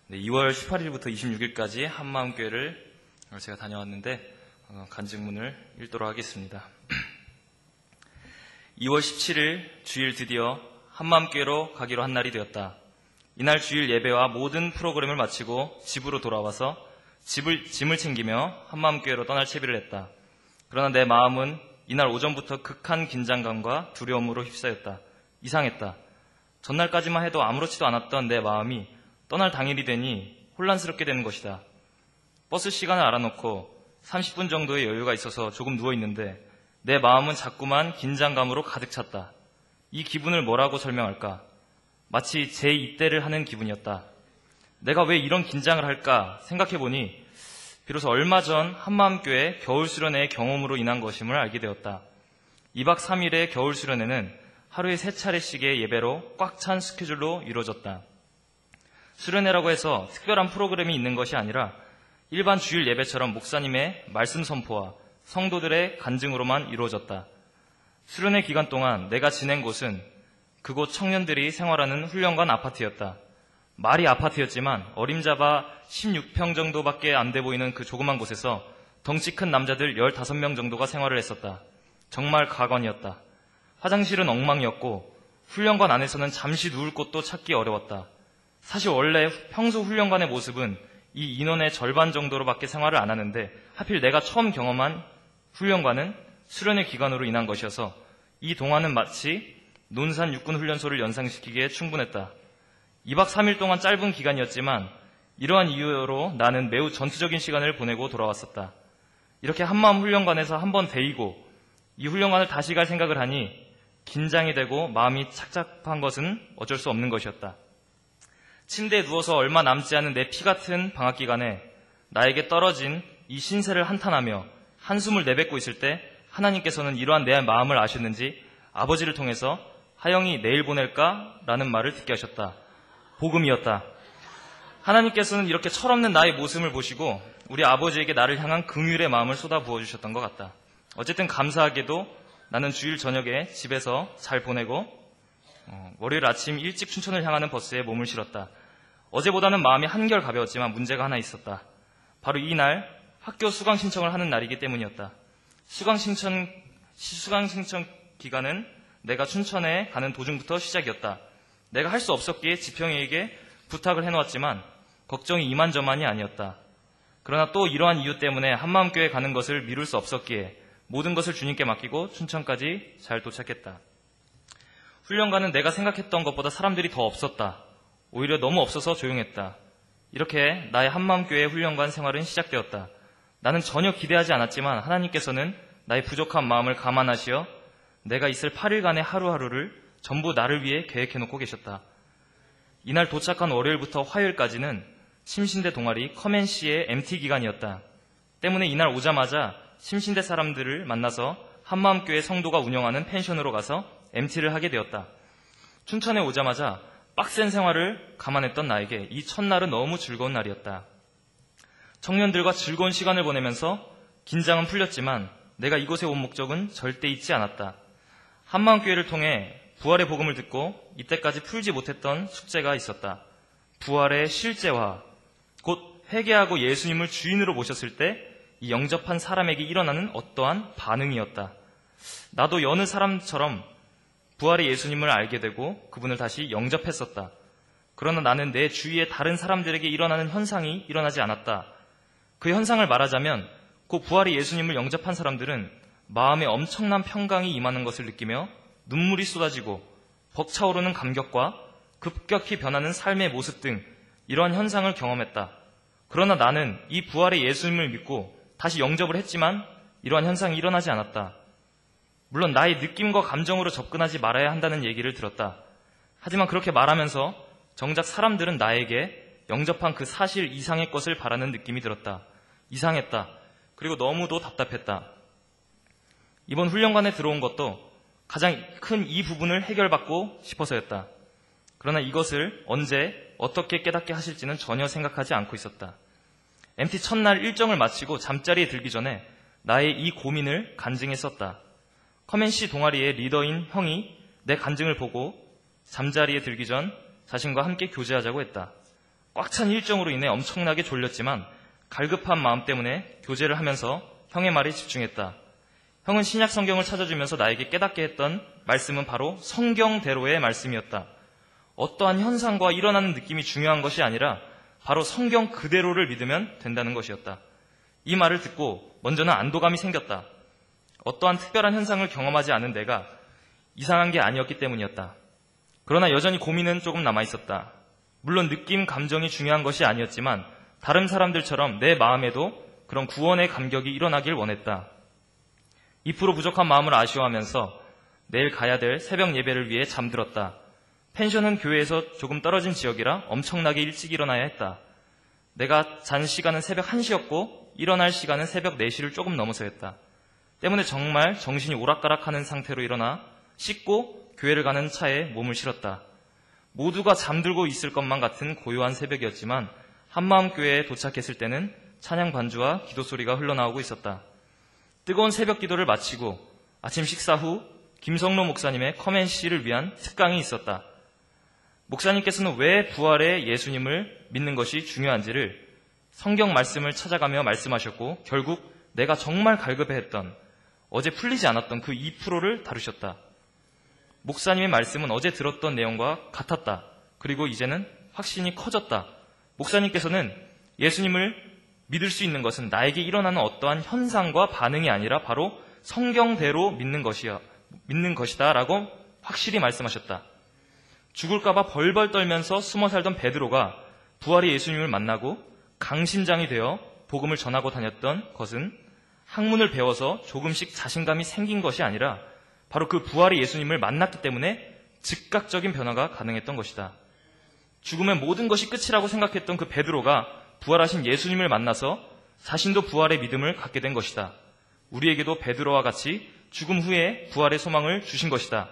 Speaker 2: 네, 2월 18일부터 26일까지 한마음교회를 제가 다녀왔는데 간증문을 읽도록 하겠습니다. 2월 17일 주일 드디어 한마음교회로 가기로 한 날이 되었다. 이날 주일 예배와 모든 프로그램을 마치고 집으로 돌아와서 짐을 챙기며 한마음교회로 떠날 채비를 했다. 그러나 내 마음은 이날 오전부터 극한 긴장감과 두려움으로 휩싸였다. 이상했다. 전날까지만 해도 아무렇지도 않았던 내 마음이 떠날 당일이 되니 혼란스럽게 되는 것이다. 버스 시간을 알아놓고 30분 정도의 여유가 있어서 조금 누워있는데 내 마음은 자꾸만 긴장감으로 가득 찼다. 이 기분을 뭐라고 설명할까? 마치 제 입대를 하는 기분이었다. 내가 왜 이런 긴장을 할까 생각해보니 비로소 얼마 전 한마음교회 겨울 수련회의 경험으로 인한 것임을 알게 되었다. 2박 3일의 겨울 수련회는 하루에 3차례씩의 예배로 꽉 찬 스케줄로 이루어졌다. 수련회라고 해서 특별한 프로그램이 있는 것이 아니라 일반 주일 예배처럼 목사님의 말씀 선포와 성도들의 간증으로만 이루어졌다. 수련회 기간 동안 내가 지낸 곳은 그곳 청년들이 생활하는 훈련관 아파트였다. 말이 아파트였지만 어림잡아 16평 정도밖에 안 돼 보이는 그 조그만 곳에서 덩치 큰 남자들 15명 정도가 생활을 했었다. 정말 가관이었다. 화장실은 엉망이었고 훈련관 안에서는 잠시 누울 곳도 찾기 어려웠다. 사실 원래 평소 훈련관의 모습은 이 인원의 절반 정도로밖에 생활을 안 하는데 하필 내가 처음 경험한 훈련관은 수련회 기간으로 인한 것이어서 이 동안은 마치 논산 육군훈련소를 연상시키기에 충분했다. 2박 3일 동안 짧은 기간이었지만 이러한 이유로 나는 매우 전투적인 시간을 보내고 돌아왔었다. 이렇게 한마음 훈련관에서 한번 데이고 이 훈련관을 다시 갈 생각을 하니 긴장이 되고 마음이 착잡한 것은 어쩔 수 없는 것이었다. 침대에 누워서 얼마 남지 않은 내 피 같은 방학 기간에 나에게 떨어진 이 신세를 한탄하며 한숨을 내뱉고 있을 때 하나님께서는 이러한 내 마음을 아셨는지 아버지를 통해서 하영이 내일 보낼까? 라는 말을 듣게 하셨다. 복음이었다. 하나님께서는 이렇게 철없는 나의 모습을 보시고 우리 아버지에게 나를 향한 긍휼의 마음을 쏟아 부어주셨던 것 같다. 어쨌든 감사하게도 나는 주일 저녁에 집에서 잘 보내고 월요일 아침 일찍 춘천을 향하는 버스에 몸을 실었다. 어제보다는 마음이 한결 가벼웠지만 문제가 하나 있었다. 바로 이날 학교 수강 신청을 하는 날이기 때문이었다. 수강 신청 기간은 내가 춘천에 가는 도중부터 시작이었다. 내가 할 수 없었기에 지평이에게 부탁을 해놓았지만 걱정이 이만저만이 아니었다. 그러나 또 이러한 이유 때문에 한마음교회 가는 것을 미룰 수 없었기에 모든 것을 주님께 맡기고 춘천까지 잘 도착했다. 훈련관은 내가 생각했던 것보다 사람들이 더 없었다. 오히려 너무 없어서 조용했다. 이렇게 나의 한마음교회 훈련관 생활은 시작되었다. 나는 전혀 기대하지 않았지만 하나님께서는 나의 부족한 마음을 감안하시어 내가 있을 8일간의 하루하루를 전부 나를 위해 계획해놓고 계셨다. 이날 도착한 월요일부터 화요일까지는 심신대 동아리 커맨시의 MT 기간이었다. 때문에 이날 오자마자 심신대 사람들을 만나서 한마음교회 성도가 운영하는 펜션으로 가서 MT를 하게 되었다. 춘천에 오자마자 빡센 생활을 감안했던 나에게 이 첫날은 너무 즐거운 날이었다. 청년들과 즐거운 시간을 보내면서 긴장은 풀렸지만 내가 이곳에 온 목적은 절대 잊지 않았다. 한마음교회를 통해 부활의 복음을 듣고 이때까지 풀지 못했던 숙제가 있었다. 부활의 실제화, 곧 회개하고 예수님을 주인으로 모셨을 때 이 영접한 사람에게 일어나는 어떠한 반응이었다. 나도 여느 사람처럼 부활의 예수님을 알게 되고 그분을 다시 영접했었다. 그러나 나는 내 주위의 다른 사람들에게 일어나는 현상이 일어나지 않았다. 그 현상을 말하자면 그 부활의 예수님을 영접한 사람들은 마음에 엄청난 평강이 임하는 것을 느끼며 눈물이 쏟아지고 벅차오르는 감격과 급격히 변하는 삶의 모습 등 이러한 현상을 경험했다. 그러나 나는 이 부활의 예수님을 믿고 다시 영접을 했지만 이러한 현상이 일어나지 않았다. 물론 나의 느낌과 감정으로 접근하지 말아야 한다는 얘기를 들었다. 하지만 그렇게 말하면서 정작 사람들은 나에게 영접한 그 사실 이상의 것을 바라는 느낌이 들었다. 이상했다. 그리고 너무도 답답했다. 이번 훈련관에 들어온 것도 가장 큰 이 부분을 해결받고 싶어서였다. 그러나 이것을 언제 어떻게 깨닫게 하실지는 전혀 생각하지 않고 있었다. MT 첫날 일정을 마치고 잠자리에 들기 전에 나의 이 고민을 간증했었다. 커맨시 동아리의 리더인 형이 내 간증을 보고 잠자리에 들기 전 자신과 함께 교제하자고 했다. 꽉 찬 일정으로 인해 엄청나게 졸렸지만 갈급한 마음 때문에 교제를 하면서 형의 말에 집중했다. 형은 신약 성경을 찾아주면서 나에게 깨닫게 했던 말씀은 바로 성경대로의 말씀이었다. 어떠한 현상과 일어나는 느낌이 중요한 것이 아니라 바로 성경 그대로를 믿으면 된다는 것이었다. 이 말을 듣고 먼저는 안도감이 생겼다. 어떠한 특별한 현상을 경험하지 않은 내가 이상한 게 아니었기 때문이었다. 그러나 여전히 고민은 조금 남아있었다. 물론 느낌, 감정이 중요한 것이 아니었지만 다른 사람들처럼 내 마음에도 그런 구원의 감격이 일어나길 원했다. 2% 부족한 마음을 아쉬워하면서 내일 가야 될 새벽 예배를 위해 잠들었다. 펜션은 교회에서 조금 떨어진 지역이라 엄청나게 일찍 일어나야 했다. 내가 잔 시간은 새벽 1시였고 일어날 시간은 새벽 4시를 조금 넘어서였다. 때문에 정말 정신이 오락가락하는 상태로 일어나 씻고 교회를 가는 차에 몸을 실었다. 모두가 잠들고 있을 것만 같은 고요한 새벽이었지만 한마음교회에 도착했을 때는 찬양 반주와 기도 소리가 흘러나오고 있었다. 뜨거운 새벽 기도를 마치고 아침 식사 후 김성로 목사님의 커맨시를 위한 특강이 있었다. 목사님께서는 왜 부활의 예수님을 믿는 것이 중요한지를 성경 말씀을 찾아가며 말씀하셨고 결국 내가 정말 갈급해했던 어제 풀리지 않았던 그 2%를 다루셨다. 목사님의 말씀은 어제 들었던 내용과 같았다. 그리고 이제는 확신이 커졌다. 목사님께서는 예수님을 믿을 수 있는 것은 나에게 일어나는 어떠한 현상과 반응이 아니라 바로 성경대로 믿는 것이다 라고 확실히 말씀하셨다. 죽을까봐 벌벌 떨면서 숨어 살던 베드로가 부활의 예수님을 만나고 강심장이 되어 복음을 전하고 다녔던 것은 학문을 배워서 조금씩 자신감이 생긴 것이 아니라 바로 그 부활의 예수님을 만났기 때문에 즉각적인 변화가 가능했던 것이다. 죽으면 모든 것이 끝이라고 생각했던 그 베드로가 부활하신 예수님을 만나서 자신도 부활의 믿음을 갖게 된 것이다. 우리에게도 베드로와 같이 죽음 후에 부활의 소망을 주신 것이다.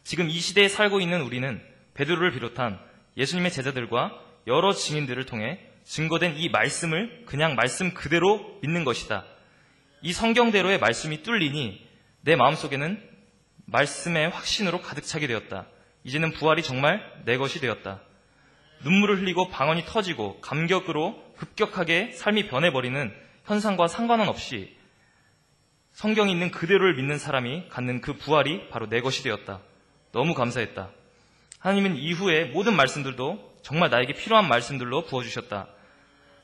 Speaker 2: 지금 이 시대에 살고 있는 우리는 베드로를 비롯한 예수님의 제자들과 여러 증인들을 통해 증거된 이 말씀을 그냥 말씀 그대로 믿는 것이다. 이 성경대로의 말씀이 뚫리니 내 마음속에는 말씀의 확신으로 가득 차게 되었다. 이제는 부활이 정말 내 것이 되었다. 눈물을 흘리고 방언이 터지고 감격으로 급격하게 삶이 변해버리는 현상과 상관은 없이 성경이 있는 그대로를 믿는 사람이 갖는 그 부활이 바로 내 것이 되었다. 너무 감사했다. 하나님은 이후에 모든 말씀들도 정말 나에게 필요한 말씀들로 부어주셨다.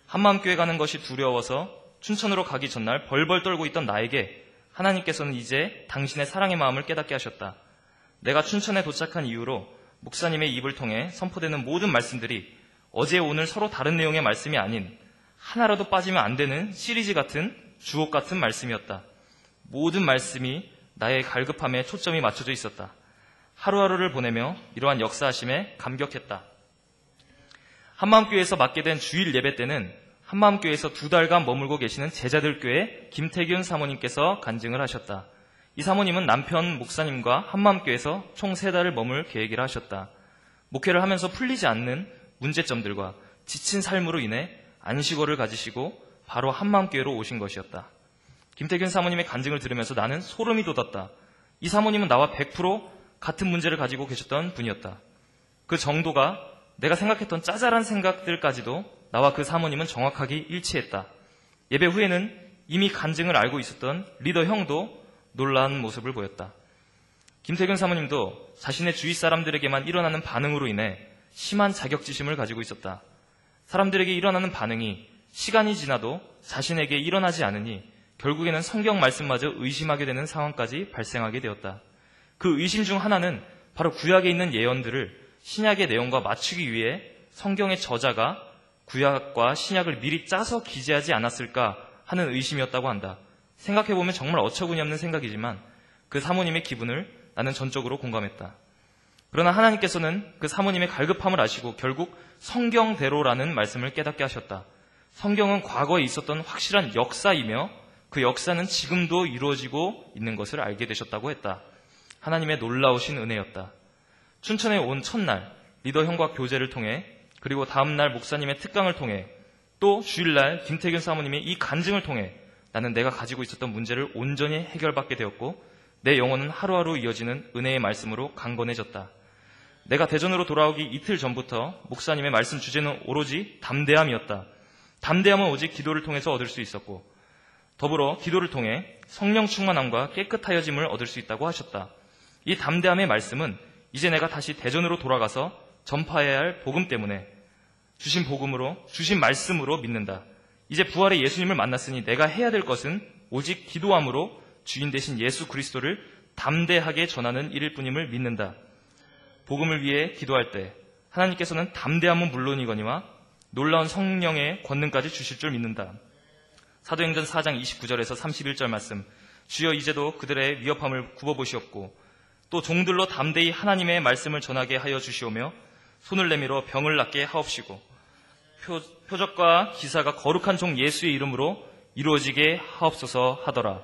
Speaker 2: 한마음교회 가는 것이 두려워서 춘천으로 가기 전날 벌벌 떨고 있던 나에게 하나님께서는 이제 당신의 사랑의 마음을 깨닫게 하셨다. 내가 춘천에 도착한 이후로 목사님의 입을 통해 선포되는 모든 말씀들이 어제 오늘 서로 다른 내용의 말씀이 아닌 하나라도 빠지면 안 되는 시리즈 같은 주옥 같은 말씀이었다. 모든 말씀이 나의 갈급함에 초점이 맞춰져 있었다. 하루하루를 보내며 이러한 역사하심에 감격했다. 한마음교회에서 맡게 된 주일 예배 때는 한마음교회에서 2달간 머물고 계시는 제자들교회 김태균 사모님께서 간증을 하셨다. 이 사모님은 남편 목사님과 한마음교회에서 총 3달을 머물 계획이라 하셨다. 목회를 하면서 풀리지 않는 문제점들과 지친 삶으로 인해 안식월을 가지시고 바로 한마음교회로 오신 것이었다. 김태균 사모님의 간증을 들으면서 나는 소름이 돋았다. 이 사모님은 나와 100% 같은 문제를 가지고 계셨던 분이었다. 그 정도가 내가 생각했던 짜잘한 생각들까지도 나와 그 사모님은 정확하게 일치했다. 예배 후에는 이미 간증을 알고 있었던 리더 형도 놀라운 모습을 보였다. 김태균 사모님도 자신의 주위 사람들에게만 일어나는 반응으로 인해 심한 자격지심을 가지고 있었다. 사람들에게 일어나는 반응이 시간이 지나도 자신에게 일어나지 않으니 결국에는 성경 말씀마저 의심하게 되는 상황까지 발생하게 되었다. 그 의심 중 하나는 바로 구약에 있는 예언들을 신약의 내용과 맞추기 위해 성경의 저자가 구약과 신약을 미리 짜서 기재하지 않았을까 하는 의심이었다고 한다. 생각해보면 정말 어처구니 없는 생각이지만 그 사모님의 기분을 나는 전적으로 공감했다. 그러나 하나님께서는 그 사모님의 갈급함을 아시고 결국 성경대로라는 말씀을 깨닫게 하셨다. 성경은 과거에 있었던 확실한 역사이며 그 역사는 지금도 이루어지고 있는 것을 알게 되셨다고 했다. 하나님의 놀라우신 은혜였다. 춘천에 온 첫날 리더 형과 교제를 통해 그리고 다음날 목사님의 특강을 통해 또 주일날 김태균 사모님의 이 간증을 통해 나는 내가 가지고 있었던 문제를 온전히 해결받게 되었고 내 영혼은 하루하루 이어지는 은혜의 말씀으로 강건해졌다. 내가 대전으로 돌아오기 이틀 전부터 목사님의 말씀 주제는 오로지 담대함이었다. 담대함은 오직 기도를 통해서 얻을 수 있었고 더불어 기도를 통해 성령 충만함과 깨끗하여짐을 얻을 수 있다고 하셨다. 이 담대함의 말씀은 이제 내가 다시 대전으로 돌아가서 전파해야 할 복음 때문에 주신 복음으로 주신 말씀으로 믿는다. 이제 부활의 예수님을 만났으니 내가 해야 될 것은 오직 기도함으로 주인 되신 예수 그리스도를 담대하게 전하는 일일 뿐임을 믿는다. 복음을 위해 기도할 때 하나님께서는 담대함은 물론이거니와 놀라운 성령의 권능까지 주실 줄 믿는다. 사도행전 4장 29절에서 31절 말씀. 주여 이제도 그들의 위협함을 굽어보시옵고 또 종들로 담대히 하나님의 말씀을 전하게 하여 주시오며 손을 내밀어 병을 낫게 하옵시고 표적과 기사가 거룩한 종 예수의 이름으로 이루어지게 하옵소서 하더라.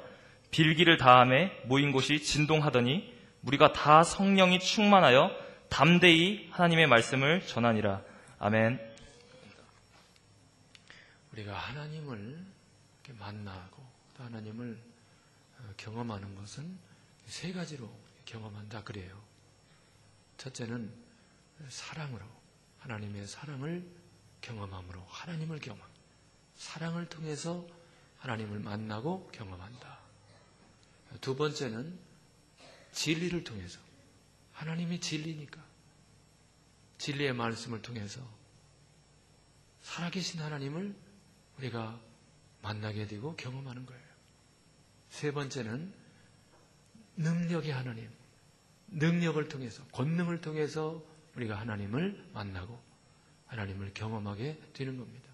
Speaker 2: 빌기를 다함에 모인 곳이 진동하더니 우리가 다 성령이 충만하여 담대히 하나님의 말씀을 전하니라. 아멘.
Speaker 3: 우리가 하나님을 이렇게 만나고 또 하나님을 경험하는 것은 세 가지로 경험한다 그래요. 첫째는 사랑으로, 하나님의 사랑을 경험함으로 하나님을 경험함. 사랑을 통해서 하나님을 만나고 경험한다. 두 번째는 진리를 통해서, 하나님이 진리니까 진리의 말씀을 통해서 살아계신 하나님을 우리가 만나게 되고 경험하는 거예요. 세 번째는 능력의 하나님, 능력을 통해서, 권능을 통해서 우리가 하나님을 만나고 하나님을 경험하게 되는 겁니다.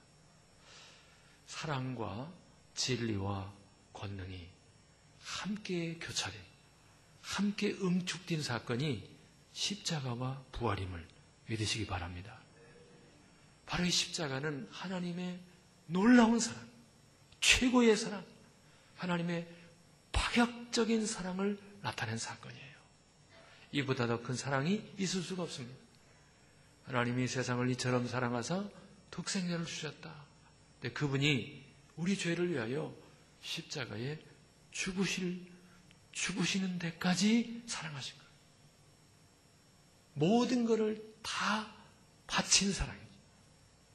Speaker 3: 사랑과 진리와 권능이 함께 교차된, 함께 응축된 사건이 십자가와 부활임을 믿으시기 바랍니다. 바로 이 십자가는 하나님의 놀라운 사랑, 최고의 사랑, 하나님의 파격적인 사랑을 나타낸 사건이에요. 이보다 더 큰 사랑이 있을 수가 없습니다. 하나님이 세상을 이처럼 사랑하사 독생자를 주셨다. 근데 그분이 우리 죄를 위하여 십자가에 죽으시는 데까지 사랑하신 거예요. 모든 것을 다 바친 사랑이죠.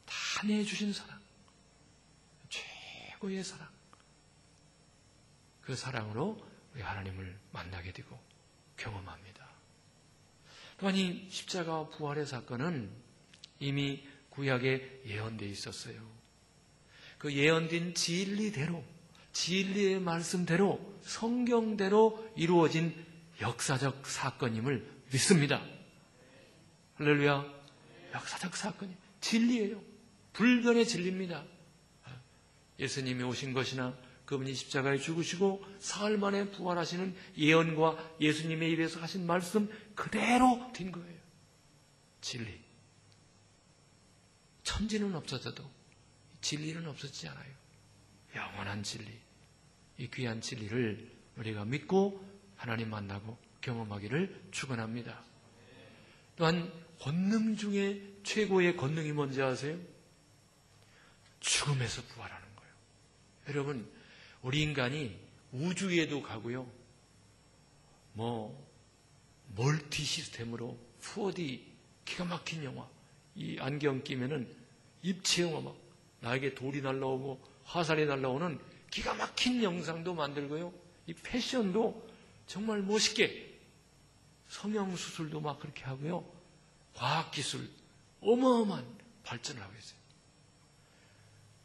Speaker 3: 다 내주신 사랑. 최고의 사랑. 그 사랑으로 우리 하나님을 만나게 되고 경험합니다. 또한 이 십자가 부활의 사건은 이미 구약에 예언되어 있었어요. 그 예언된 진리대로, 진리의 말씀대로, 성경대로 이루어진 역사적 사건임을 믿습니다. 할렐루야. 역사적 사건이 진리예요. 불변의 진리입니다. 예수님이 오신 것이나 그분이 십자가에 죽으시고 사흘 만에 부활하시는 예언과 예수님의 입에서 하신 말씀 그대로 된 거예요. 진리. 천지는 없어져도 진리는 없어지지 않아요. 영원한 진리. 이 귀한 진리를 우리가 믿고 하나님 만나고 경험하기를 축원합니다. 또한 권능 중에 최고의 권능이 뭔지 아세요? 죽음에서 부활하는 거예요. 여러분, 우리 인간이 우주에도 가고요. 멀티 시스템으로 4D 기가 막힌 영화, 이 안경 끼면은 입체 영화 막 나에게 돌이 날라오고 화살이 날라오는 기가 막힌 영상도 만들고요. 이 패션도 정말 멋있게 성형수술도 막 그렇게 하고요. 과학기술 어마어마한 발전을 하고 있어요.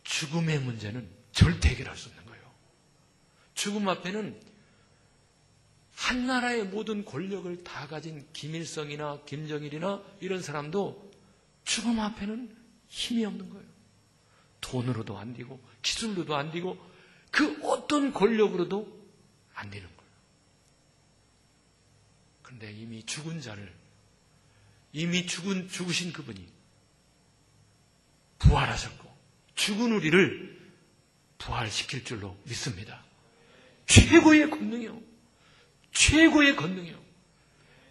Speaker 3: 죽음의 문제는 절대 해결할 수 없는 거예요. 죽음 앞에는 한 나라의 모든 권력을 다 가진 김일성이나 김정일이나 이런 사람도 죽음 앞에는 힘이 없는 거예요. 돈으로도 안 되고 기술로도 안 되고 그 어떤 권력으로도 안 되는 거예요. 그런데 이미 죽은 자를, 이미 죽으신 그분이 부활하셨고 죽은 우리를 부활시킬 줄로 믿습니다. 최고의 권능이요. 최고의 권능이요.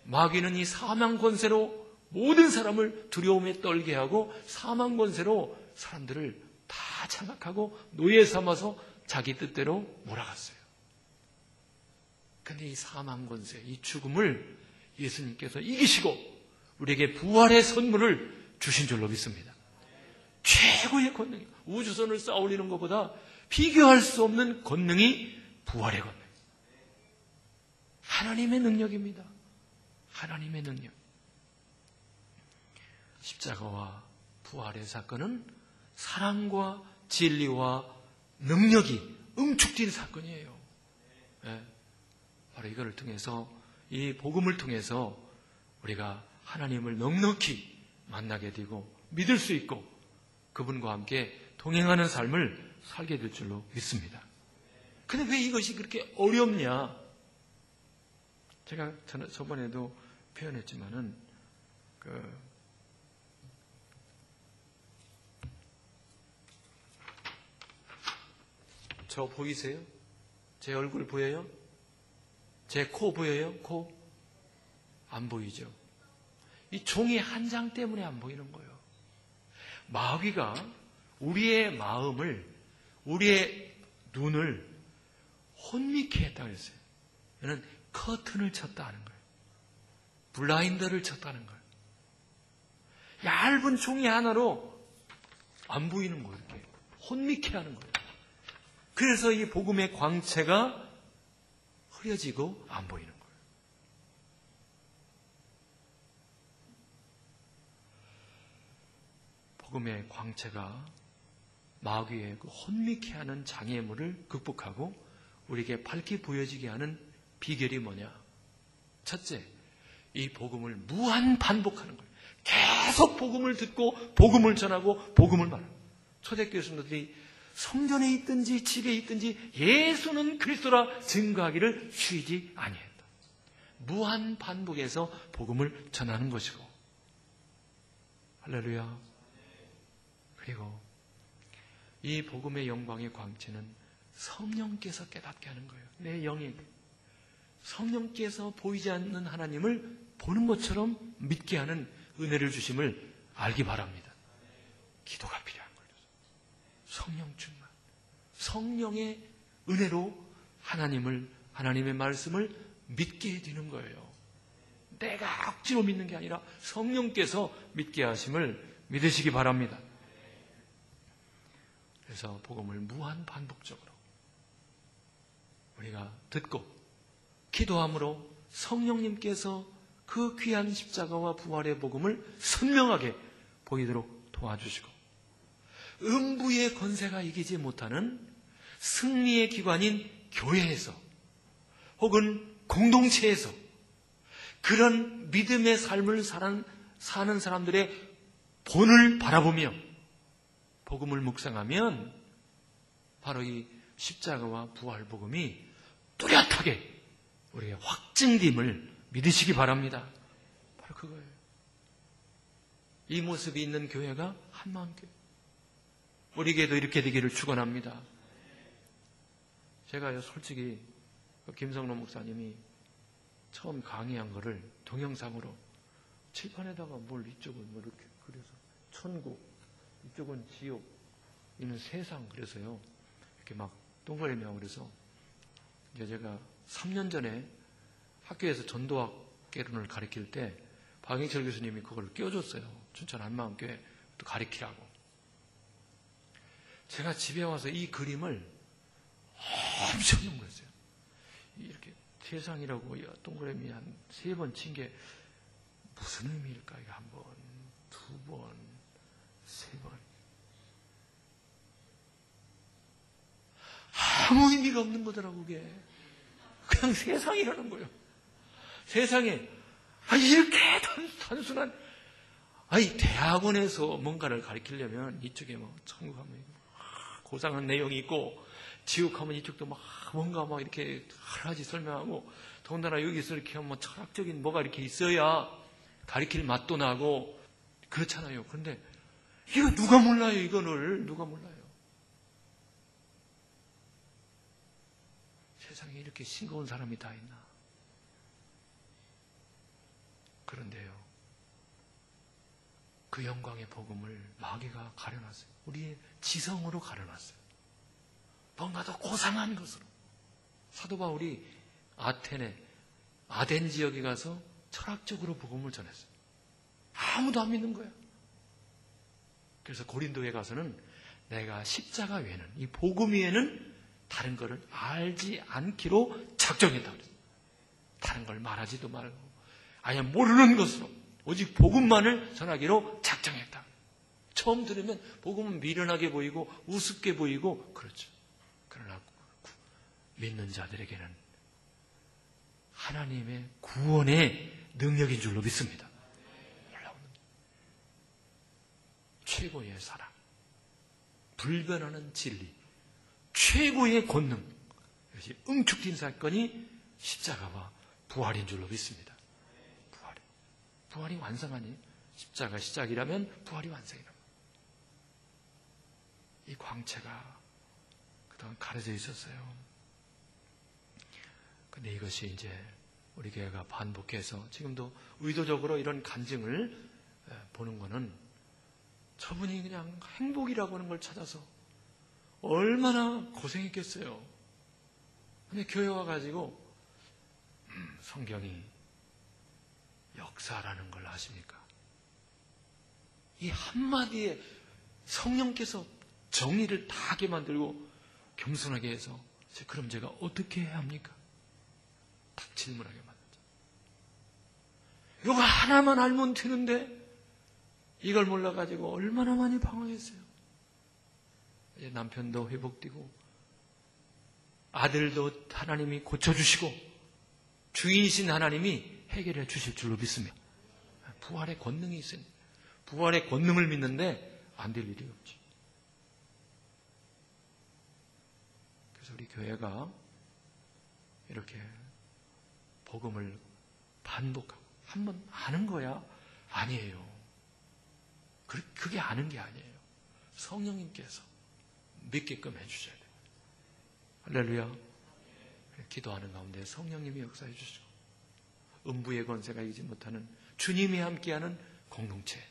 Speaker 3: 마귀는 이 사망 권세로 모든 사람을 두려움에 떨게 하고 사망 권세로 사람들을 다 장악하고 노예 삼아서 자기 뜻대로 몰아갔어요. 그런데 이 사망 권세, 이 죽음을 예수님께서 이기시고 우리에게 부활의 선물을 주신 줄로 믿습니다. 최고의 권능이요. 우주선을 쌓아 올리는 것보다 비교할 수 없는 권능이 부활의 권능. 하나님의 능력입니다. 하나님의 능력. 십자가와 부활의 사건은 사랑과 진리와 능력이 응축된 사건이에요. 네. 바로 이거를 통해서, 이 복음을 통해서 우리가 하나님을 넉넉히 만나게 되고 믿을 수 있고 그분과 함께 동행하는 삶을 살게 될 줄로 믿습니다. 근데 왜 이것이 그렇게 어렵냐? 제가 저번에도 표현했지만은 저 보이세요? 제 얼굴 보여요? 제 코 보여요? 코? 안 보이죠? 이 종이 한 장 때문에 안 보이는 거예요. 마귀가 우리의 마음을, 우리의 눈을 혼미케 했다고 했어요. 이는 커튼을 쳤다는 거예요. 블라인더를 쳤다는 거예요. 얇은 종이 하나로 안 보이는 거예요. 이렇게 혼미케 하는 거예요. 그래서 이 복음의 광채가 흐려지고 안 보이는 거예요. 복음의 광채가 마귀의 그 혼미케 하는 장애물을 극복하고 우리에게 밝게 보여지게 하는 비결이 뭐냐? 첫째, 이 복음을 무한 반복하는 거예요. 계속 복음을 듣고 복음을 전하고 복음을 말하고. 초대교회 성도들이 성전에 있든지 집에 있든지 예수는 그리스도라 증거하기를 쉬지 아니했다. 무한 반복해서 복음을 전하는 것이고. 할렐루야. 그리고 이 복음의 영광의 광채는 성령께서 깨닫게 하는 거예요. 내 영에게. 성령께서 보이지 않는 하나님을 보는 것처럼 믿게 하는 은혜를 주심을 알기 바랍니다. 기도가 필요한 거예요. 성령 충만. 성령의 은혜로 하나님의 말씀을 믿게 되는 거예요. 내가 억지로 믿는 게 아니라 성령께서 믿게 하심을 믿으시기 바랍니다. 그래서 복음을 무한 반복적으로 우리가 듣고 기도함으로 성령님께서 그 귀한 십자가와 부활의 복음을 선명하게 보이도록 도와주시고, 음부의 권세가 이기지 못하는 승리의 기관인 교회에서 혹은 공동체에서 그런 믿음의 삶을 사는 사람들의 본을 바라보며 복음을 묵상하면 바로 이 십자가와 부활 복음이 뚜렷하게 우리의 확증됨을 믿으시기 바랍니다. 바로 그거예요. 이 모습이 있는 교회가 한마음교회. 우리에게도 이렇게 되기를 축원합니다. 제가요, 솔직히 김성로 목사님이 처음 강의한 거를 동영상으로 칠판에다가 뭘 이쪽은 뭐 이렇게 그래서 천국, 이쪽은 지옥, 이는 세상, 그래서요 이렇게 막 동그라미하고 그래서 이제 제가 3년 전에 학교에서 전도학 개론을 가르칠 때 박영철 교수님이 그걸 껴줬어요. 춘천 한마음교회 또 가르치라고. 제가 집에 와서 이 그림을 엄청 연구했어요. 이렇게 세상이라고 동그라미 한 3번 친 게 무슨 의미일까? 이게 1번, 2번, 3번. 아무 의미가 없는 거더라고, 그게. 그냥 세상이라는 거예요. 세상에, 이렇게 단순한, 대학원에서 뭔가를 가르치려면 이쪽에 뭐, 천국 하면 고상한 내용이 있고, 지옥 하면 이쪽도 막 뭔가 막 이렇게 여러 가지 설명하고, 더군다나 여기서 이렇게 뭐 철학적인 뭐가 이렇게 있어야 가르칠 맛도 나고, 그렇잖아요. 그런데, 이거 누가 몰라요, 이거를. 누가 몰라요. 세상에 이렇게 싱거운 사람이 다 있나. 그런데요, 그 영광의 복음을 마귀가 가려놨어요. 우리의 지성으로 가려놨어요. 뭔가 더 고상한 것으로. 사도 바울이 아덴 지역에 가서 철학적으로 복음을 전했어요. 아무도 안 믿는 거예요. 그래서 고린도에 가서는 내가 십자가 외에는, 이 복음 외에는 다른 것을 알지 않기로 작정했다고 그랬어요. 다른 걸 말하지도 말고 아예 모르는 것으로 오직 복음만을 전하기로 작정했다. 처음 들으면 복음은 미련하게 보이고 우습게 보이고 그렇죠. 그러나 믿는 자들에게는 하나님의 구원의 능력인 줄로 믿습니다. 최고의 사랑, 불변하는 진리, 최고의 권능, 이것이 응축된 사건이 십자가와 부활인 줄로 믿습니다. 부활이 완성 아니에요? 십자가 시작이라면 부활이 완성이라면. 이 광채가 그동안 가려져 있었어요. 근데 이것이 이제 우리 교회가 반복해서 지금도 의도적으로 이런 간증을 보는 거는 저분이 그냥 행복이라고 하는 걸 찾아서 얼마나 고생했겠어요. 근데 교회 와가지고 성경이 역사라는 걸 아십니까? 이 한마디에 성령께서 정의를 다 하게 만들고 겸손하게 해서 그럼 제가 어떻게 해야 합니까? 딱 질문하게 만들죠. 이거 하나만 알면 되는데 이걸 몰라가지고 얼마나 많이 방황했어요. 이제 남편도 회복되고 아들도 하나님이 고쳐주시고 주인이신 하나님이 해결해 주실 줄로 믿습니다. 부활의 권능이 있으니 부활의 권능을 믿는데 안 될 일이 없지. 그래서 우리 교회가 이렇게 복음을 반복하고 한번 아는 거야? 아니에요. 그게 아는 게 아니에요. 성령님께서 믿게끔 해주셔야 돼요. 할렐루야. 기도하는 가운데 성령님이 역사해 주시고 음부의 권세가 이기지 못하는 주님이 함께하는 공동체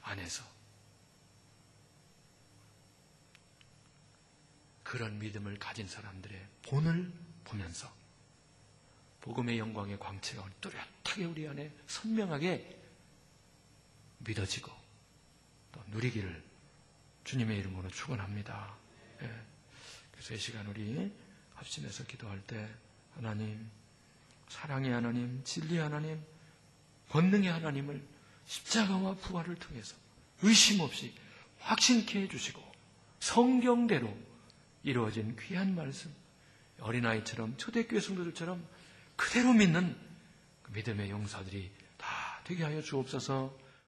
Speaker 3: 안에서 그런 믿음을 가진 사람들의 본을 보면서 복음의 영광의 광채가 뚜렷하게 우리 안에 선명하게 믿어지고 또 누리기를 주님의 이름으로 축원합니다. 그래서 이 시간 우리 합심해서 기도할 때 하나님, 사랑의 하나님, 진리의 하나님, 권능의 하나님을 십자가와 부활을 통해서 의심 없이 확신케 해주시고 성경대로 이루어진 귀한 말씀, 어린아이처럼 초대교회 성도들처럼 그대로 믿는 그 믿음의 용사들이 다 되게 하여 주옵소서.